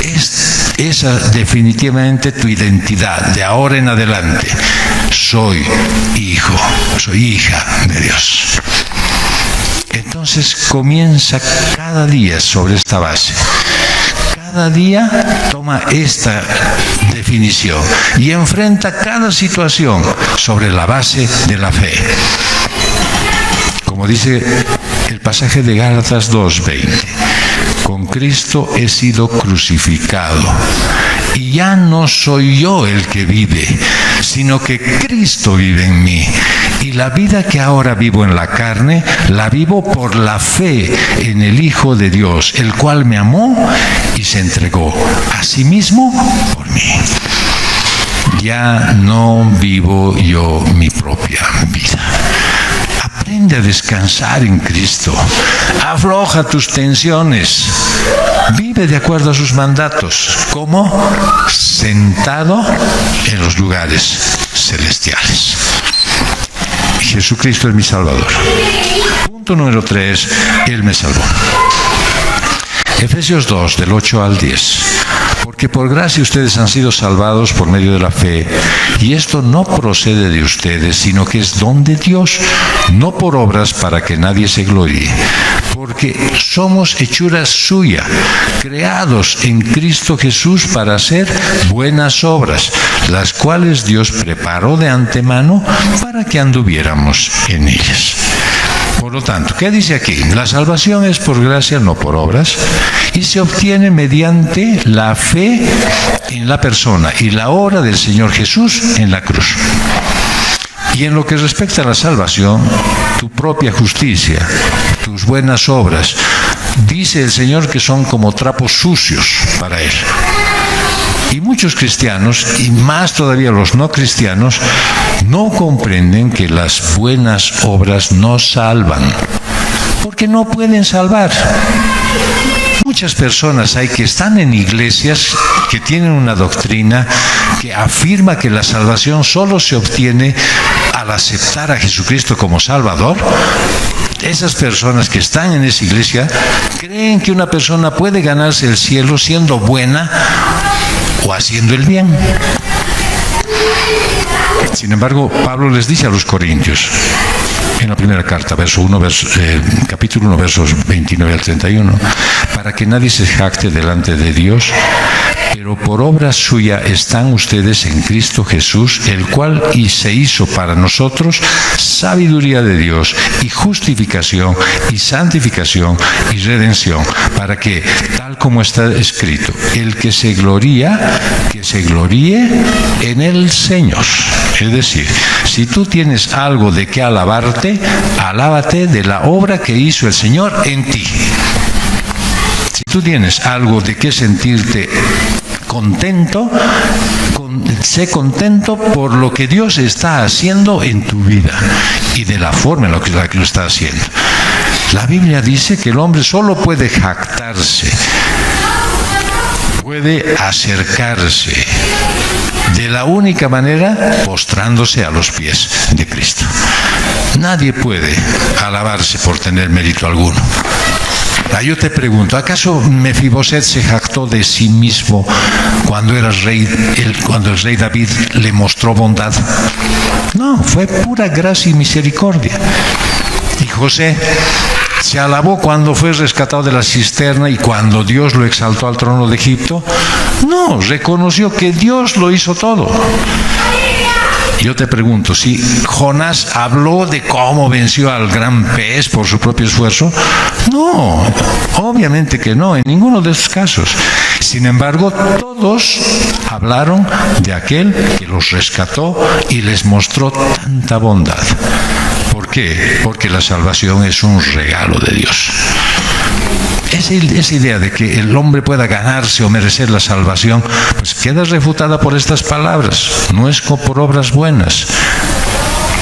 Es esa definitivamente tu identidad de ahora en adelante. Soy hijo, soy hija de Dios. Entonces comienza cada día sobre esta base. Cada día toma esta definición y enfrenta cada situación sobre la base de la fe. Como dice el pasaje de Gálatas 2:20, con Cristo he sido crucificado y ya no soy yo el que vive, sino que Cristo vive en mí. Y la vida que ahora vivo en la carne, la vivo por la fe en el Hijo de Dios, el cual me amó y se entregó a sí mismo por mí. ya no vivo yo mi propia vida. Aprende a descansar en Cristo. Afloja tus tensiones. Vive de acuerdo a sus mandatos. ¿Cómo? Sentado en los lugares celestiales. Jesucristo es mi Salvador. Punto número 3. Él me salvó. Efesios 2, del 8 al 10. Porque por gracia ustedes han sido salvados por medio de la fe, y esto no procede de ustedes, sino que es don de Dios, no por obras para que nadie se gloríe. Porque somos hechura suya, creados en Cristo Jesús para hacer buenas obras, las cuales Dios preparó de antemano para que anduviéramos en ellas. Por lo tanto, ¿qué dice aquí? La salvación es por gracia, no por obras, y se obtiene mediante la fe en la persona y la obra del Señor Jesús en la cruz. Y en lo que respecta a la salvación, tu propia justicia, tus buenas obras, dice el Señor que son como trapos sucios para Él. Y muchos cristianos, y más todavía los no cristianos, no comprenden que las buenas obras no salvan, porque no pueden salvar. Muchas personas hay que están en iglesias que tienen una doctrina que afirma que la salvación solo se obtiene al aceptar a Jesucristo como Salvador. Esas personas que están en esa iglesia creen que una persona puede ganarse el cielo siendo buena o haciendo el bien. Sin embargo, Pablo les dice a los corintios, en la primera carta, capítulo 1, versos 29 al 31, para que nadie se jacte delante de Dios, pero por obra suya están ustedes en Cristo Jesús, el cual se hizo para nosotros sabiduría de Dios y justificación y santificación y redención, para que, tal como está escrito, el que se gloría, que se gloríe en el Señor. Es decir, si tú tienes algo de qué alabarte, alábate de la obra que hizo el Señor en ti. Si tú tienes algo de qué sentirte contento, sé contento por lo que Dios está haciendo en tu vida y de la forma en la que lo está haciendo. La Biblia dice que el hombre solo puede jactarse, puede acercarse de la única manera postrándose a los pies de Cristo. Nadie puede alabarse por tener mérito alguno. Yo te pregunto, ¿acaso Mefiboset se jactó de sí mismo cuando el rey David le mostró bondad? No, fue pura gracia y misericordia. Y José se alabó cuando fue rescatado de la cisterna y cuando Dios lo exaltó al trono de Egipto. No, reconoció que Dios lo hizo todo. Yo te pregunto, si Jonás habló de cómo venció al gran pez por su propio esfuerzo, no, obviamente que no, en ninguno de estos casos. Sin embargo, todos hablaron de aquel que los rescató y les mostró tanta bondad. ¿Por qué? Porque la salvación es un regalo de Dios. Esa idea de que el hombre pueda ganarse o merecer la salvación, pues queda refutada por estas palabras. No es por obras buenas.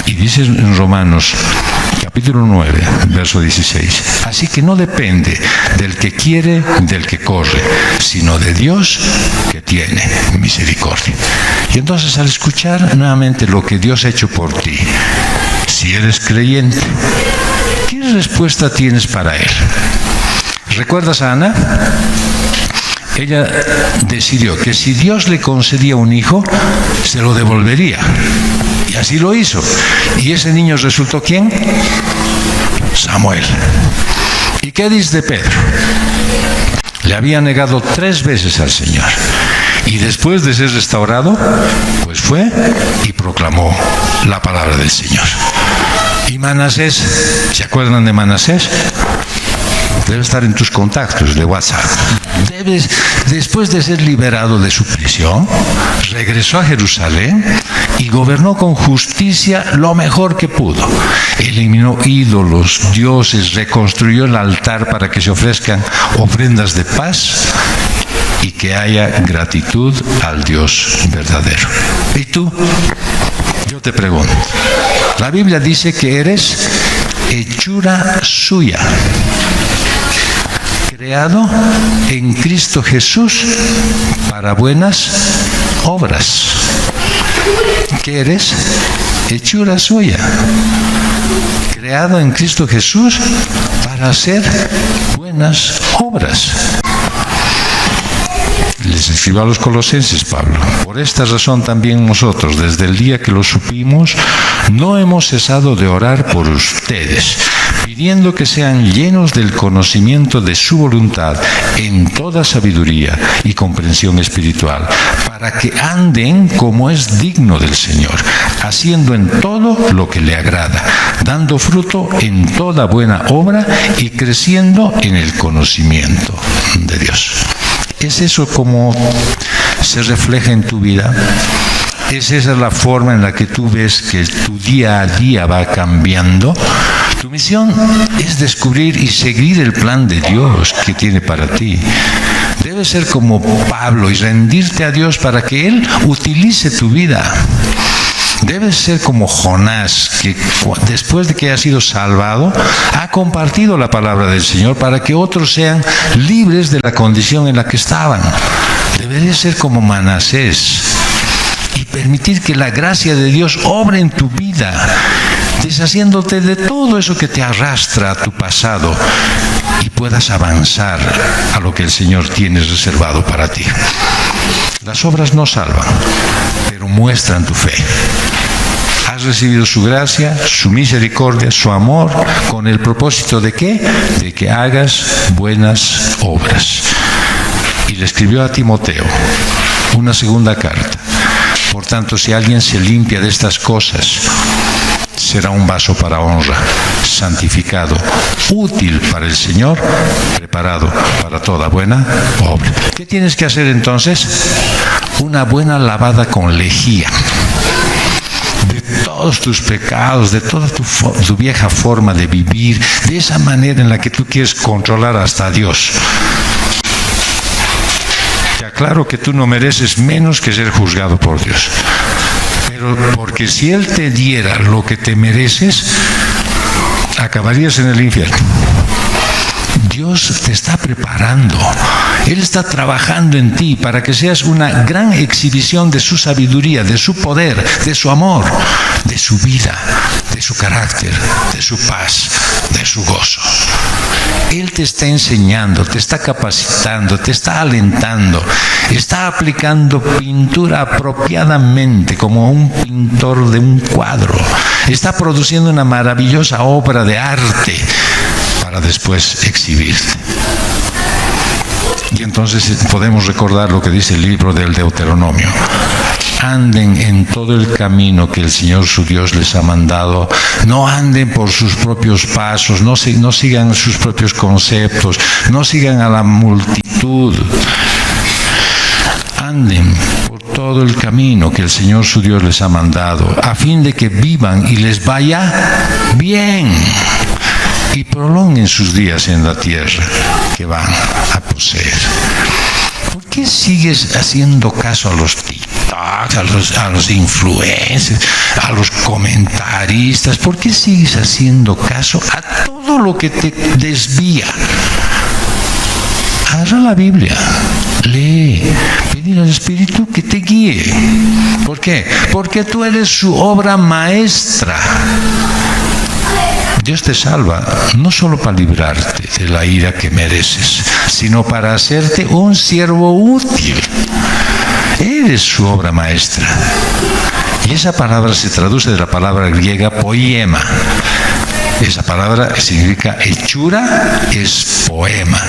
Y dice en Romanos, capítulo 9, verso 16. Así que no depende del que quiere, del que corre, sino de Dios que tiene misericordia. Y entonces al escuchar nuevamente lo que Dios ha hecho por ti, si eres creyente, ¿qué respuesta tienes para Él? ¿Recuerdas a Ana? Ella decidió que si Dios le concedía un hijo, se lo devolvería. Y así lo hizo. ¿Y ese niño resultó quién? Samuel. ¿Y qué dice de Pedro? Le había negado 3 veces al Señor. Y después de ser restaurado, pues fue y proclamó la palabra del Señor. Y Manasés, ¿se acuerdan de Manasés? Debe estar en tus contactos de WhatsApp. Después de ser liberado de su prisión, regresó a Jerusalén y gobernó con justicia lo mejor que pudo. Eliminó ídolos, dioses, reconstruyó el altar para que se ofrezcan ofrendas de paz y que haya gratitud al Dios verdadero. ¿Y tú? Yo te pregunto. La Biblia dice que eres hechura suya, creado en Cristo Jesús para buenas obras. ¿Qué eres? Hechura suya, creado en Cristo Jesús para hacer buenas obras. Les escribió a los colosenses Pablo: por esta razón también nosotros, desde el día que lo supimos, no hemos cesado de orar por ustedes, pidiendo que sean llenos del conocimiento de su voluntad en toda sabiduría y comprensión espiritual, para que anden como es digno del Señor, haciendo en todo lo que le agrada, dando fruto en toda buena obra y creciendo en el conocimiento de Dios. ¿Es eso como se refleja en tu vida? ¿Es esa la forma en la que tú ves que tu día a día va cambiando? Tu misión es descubrir y seguir el plan de Dios que tiene para ti. Debes ser como Pablo y rendirte a Dios para que Él utilice tu vida. Debes ser como Jonás, que después de que ha sido salvado, ha compartido la palabra del Señor para que otros sean libres de la condición en la que estaban. Deberías ser como Manasés y permitir que la gracia de Dios obre en tu vida, deshaciéndote de todo eso que te arrastra a tu pasado y puedas avanzar a lo que el Señor tiene reservado para ti. Las obras no salvan, pero muestran tu fe. Has recibido su gracia, su misericordia, su amor, con el propósito ¿de qué? De que hagas buenas obras. Y le escribió a Timoteo una segunda carta. Por tanto, si alguien se limpia de estas cosas, será un vaso para honra, santificado, útil para el Señor, preparado para toda buena obra. ¿Qué tienes que hacer entonces? Una buena lavada con lejía de todos tus pecados, de toda tu vieja forma de vivir, de esa manera en la que tú quieres controlar hasta a Dios. Te aclaro que tú no mereces menos que ser juzgado por Dios. Pero porque si Él te diera lo que te mereces, acabarías en el infierno. Dios te está preparando. Él está trabajando en ti para que seas una gran exhibición de su sabiduría, de su poder, de su amor, de su vida, de su carácter, de su paz, de su gozo. Él te está enseñando, te está capacitando, te está alentando, está aplicando pintura apropiadamente como un pintor de un cuadro. Está produciendo una maravillosa obra de arte para después exhibirte. Y entonces podemos recordar lo que dice el libro del Deuteronomio: anden en todo el camino que el Señor su Dios les ha mandado, no anden por sus propios pasos, no sigan sus propios conceptos, no sigan a la multitud. Anden por todo el camino que el Señor su Dios les ha mandado, a fin de que vivan y les vaya bien, y prolonguen sus días en la tierra que van a poseer. ¿Por qué sigues haciendo caso a los TikToks, a los influencers, a los comentaristas? ¿Por qué sigues haciendo caso a todo lo que te desvía? Agarra la Biblia, lee, pedir al Espíritu que te guíe. ¿Por qué? Porque tú eres su obra maestra. Dios te salva no solo para librarte de la ira que mereces, sino para hacerte un siervo útil. Eres su obra maestra. Y esa palabra se traduce de la palabra griega poema. Esa palabra significa hechura, es poema.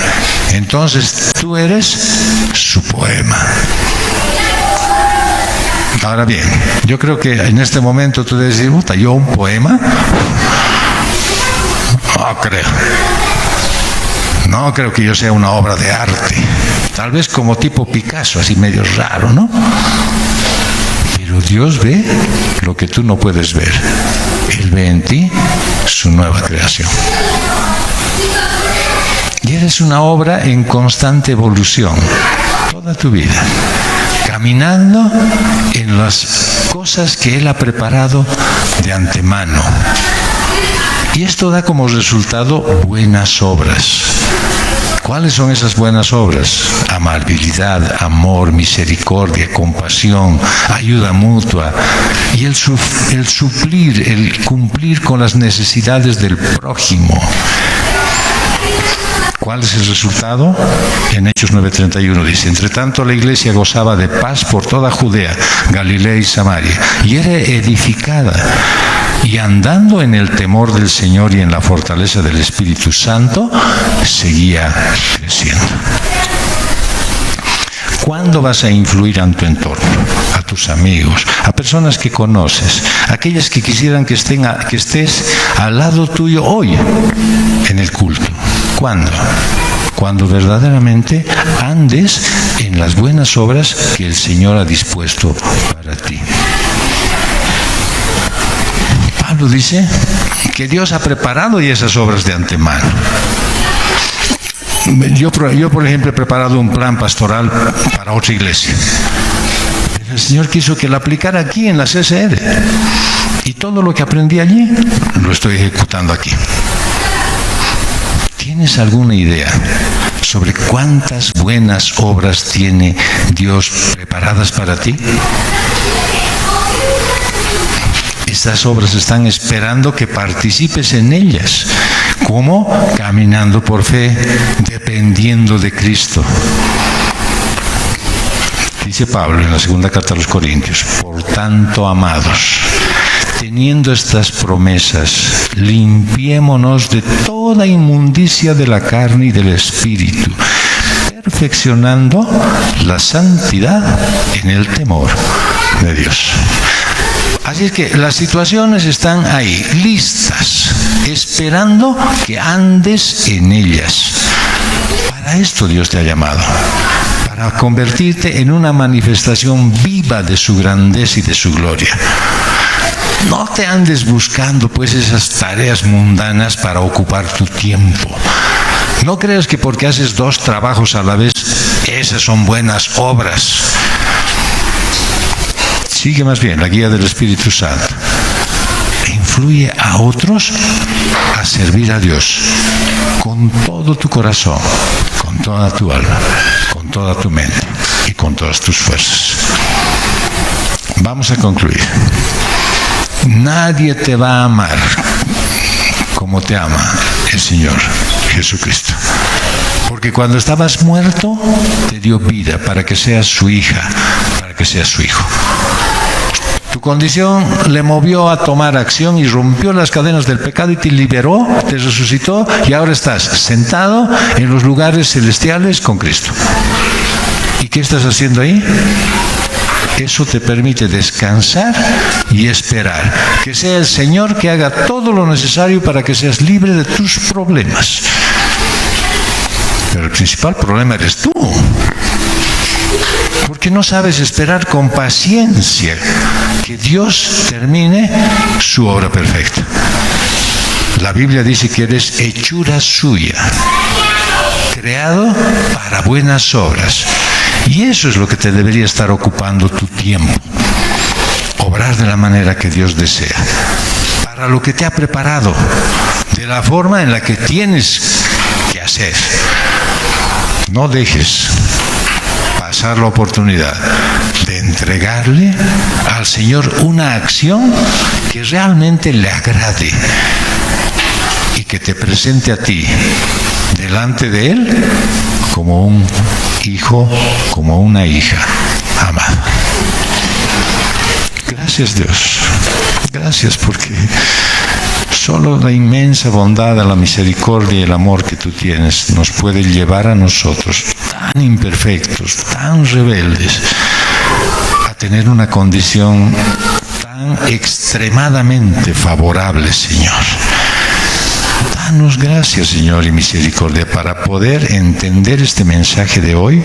Entonces tú eres su poema. Ahora bien, yo creo que en este momento tú debes decir: puta, ¿yo un poema? No creo que yo sea una obra de arte. Tal vez como tipo Picasso, así medio raro, ¿no? Pero Dios ve lo que tú no puedes ver. Él ve en ti su nueva creación. Y eres una obra en constante evolución. toda tu vida, caminando en las cosas que Él ha preparado de antemano. Y esto da como resultado buenas obras. ¿Cuáles son esas buenas obras? Amabilidad, amor, misericordia, compasión, ayuda mutua y el suplir, el cumplir con las necesidades del prójimo. ¿Cuál es el resultado? En Hechos 9:31 dice: entre tanto la iglesia gozaba de paz por toda Judea, Galilea y Samaria, y era edificada, y andando en el temor del Señor y en la fortaleza del Espíritu Santo, seguía creciendo. ¿Cuándo vas a influir en tu entorno? A tus amigos, a personas que conoces, aquellas que quisieran que estés al lado tuyo hoy en el culto. ¿Cuándo? Cuando verdaderamente andes en las buenas obras que el Señor ha dispuesto para ti. Pablo dice que Dios ha preparado ya esas obras de antemano. Yo, por ejemplo, he preparado un plan pastoral para otra iglesia. El Señor quiso que lo aplicara aquí en la CCR. Y todo lo que aprendí allí, lo estoy ejecutando aquí. ¿Tienes alguna idea sobre cuántas buenas obras tiene Dios preparadas para ti? Estas obras están esperando que participes en ellas. ¿Cómo? Caminando por fe, dependiendo de Cristo. Dice Pablo en la segunda carta a los Corintios: por tanto, amados, teniendo estas promesas, limpiémonos de toda inmundicia de la carne y del espíritu, perfeccionando la santidad en el temor de Dios. Así es que las situaciones están ahí, listas, esperando que andes en ellas. Para esto Dios te ha llamado, para convertirte en una manifestación viva de su grandeza y de su gloria. No te andes buscando pues esas tareas mundanas para ocupar tu tiempo. No creas que porque haces 2 trabajos a la vez, esas son buenas obras. Sigue más bien la guía del Espíritu Santo. Influye a otros a servir a Dios con todo tu corazón, con toda tu alma, con toda tu mente y con todas tus fuerzas. Vamos a concluir. Nadie te va a amar como te ama el Señor Jesucristo. Porque cuando estabas muerto, te dio vida para que seas su hija, para que seas su hijo. Tu condición le movió a tomar acción y rompió las cadenas del pecado y te liberó, te resucitó y ahora estás sentado en los lugares celestiales con Cristo. ¿Y qué estás haciendo ahí? Eso te permite descansar y esperar que sea el Señor que haga todo lo necesario para que seas libre de tus problemas. Pero el principal problema eres tú, porque no sabes esperar con paciencia que Dios termine su obra perfecta. La Biblia dice que eres hechura suya, creado para buenas obras. Y eso es lo que te debería estar ocupando tu tiempo. Obrar de la manera que Dios desea, para lo que te ha preparado, de la forma en la que tienes que hacer. No dejes pasar la oportunidad de entregarle al Señor una acción que realmente le agrade y que te presente a ti delante de Él como un hijo, como una hija amada. Gracias, Dios. Gracias porque solo la inmensa bondad, la misericordia y el amor que tú tienes nos puede llevar a nosotros, tan imperfectos, tan rebeldes, a tener una condición tan extremadamente favorable, Señor. Danos gracias, Señor, y misericordia para poder entender este mensaje de hoy,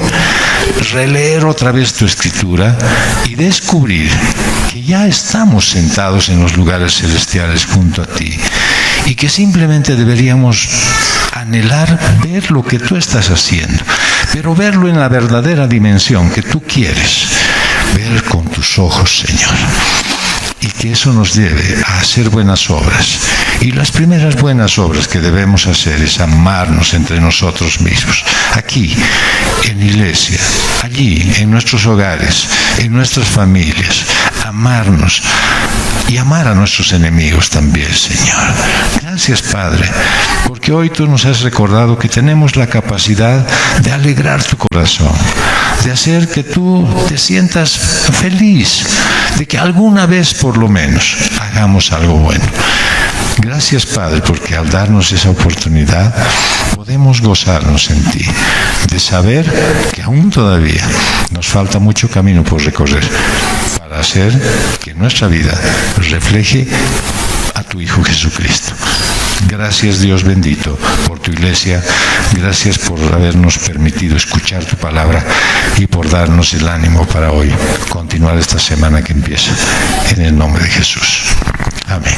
releer otra vez tu Escritura y descubrir que ya estamos sentados en los lugares celestiales junto a ti y que simplemente deberíamos anhelar ver lo que tú estás haciendo, pero verlo en la verdadera dimensión que tú quieres ver con tus ojos, Señor. Y que eso nos lleve a hacer buenas obras. Y las primeras buenas obras que debemos hacer es amarnos entre nosotros mismos. Aquí, en iglesia, allí, en nuestros hogares, en nuestras familias. Amarnos y amar a nuestros enemigos también, Señor. Gracias, Padre, porque hoy tú nos has recordado que tenemos la capacidad de alegrar tu corazón, de hacer que tú te sientas feliz, de que alguna vez por lo menos hagamos algo bueno. Gracias, Padre, porque al darnos esa oportunidad podemos gozarnos en ti, de saber que aún todavía nos falta mucho camino por recorrer para hacer que nuestra vida refleje a tu Hijo Jesucristo. Gracias, Dios bendito, por tu iglesia. Gracias por habernos permitido escuchar tu palabra y por darnos el ánimo para hoy continuar esta semana que empieza. En el nombre de Jesús. Amén.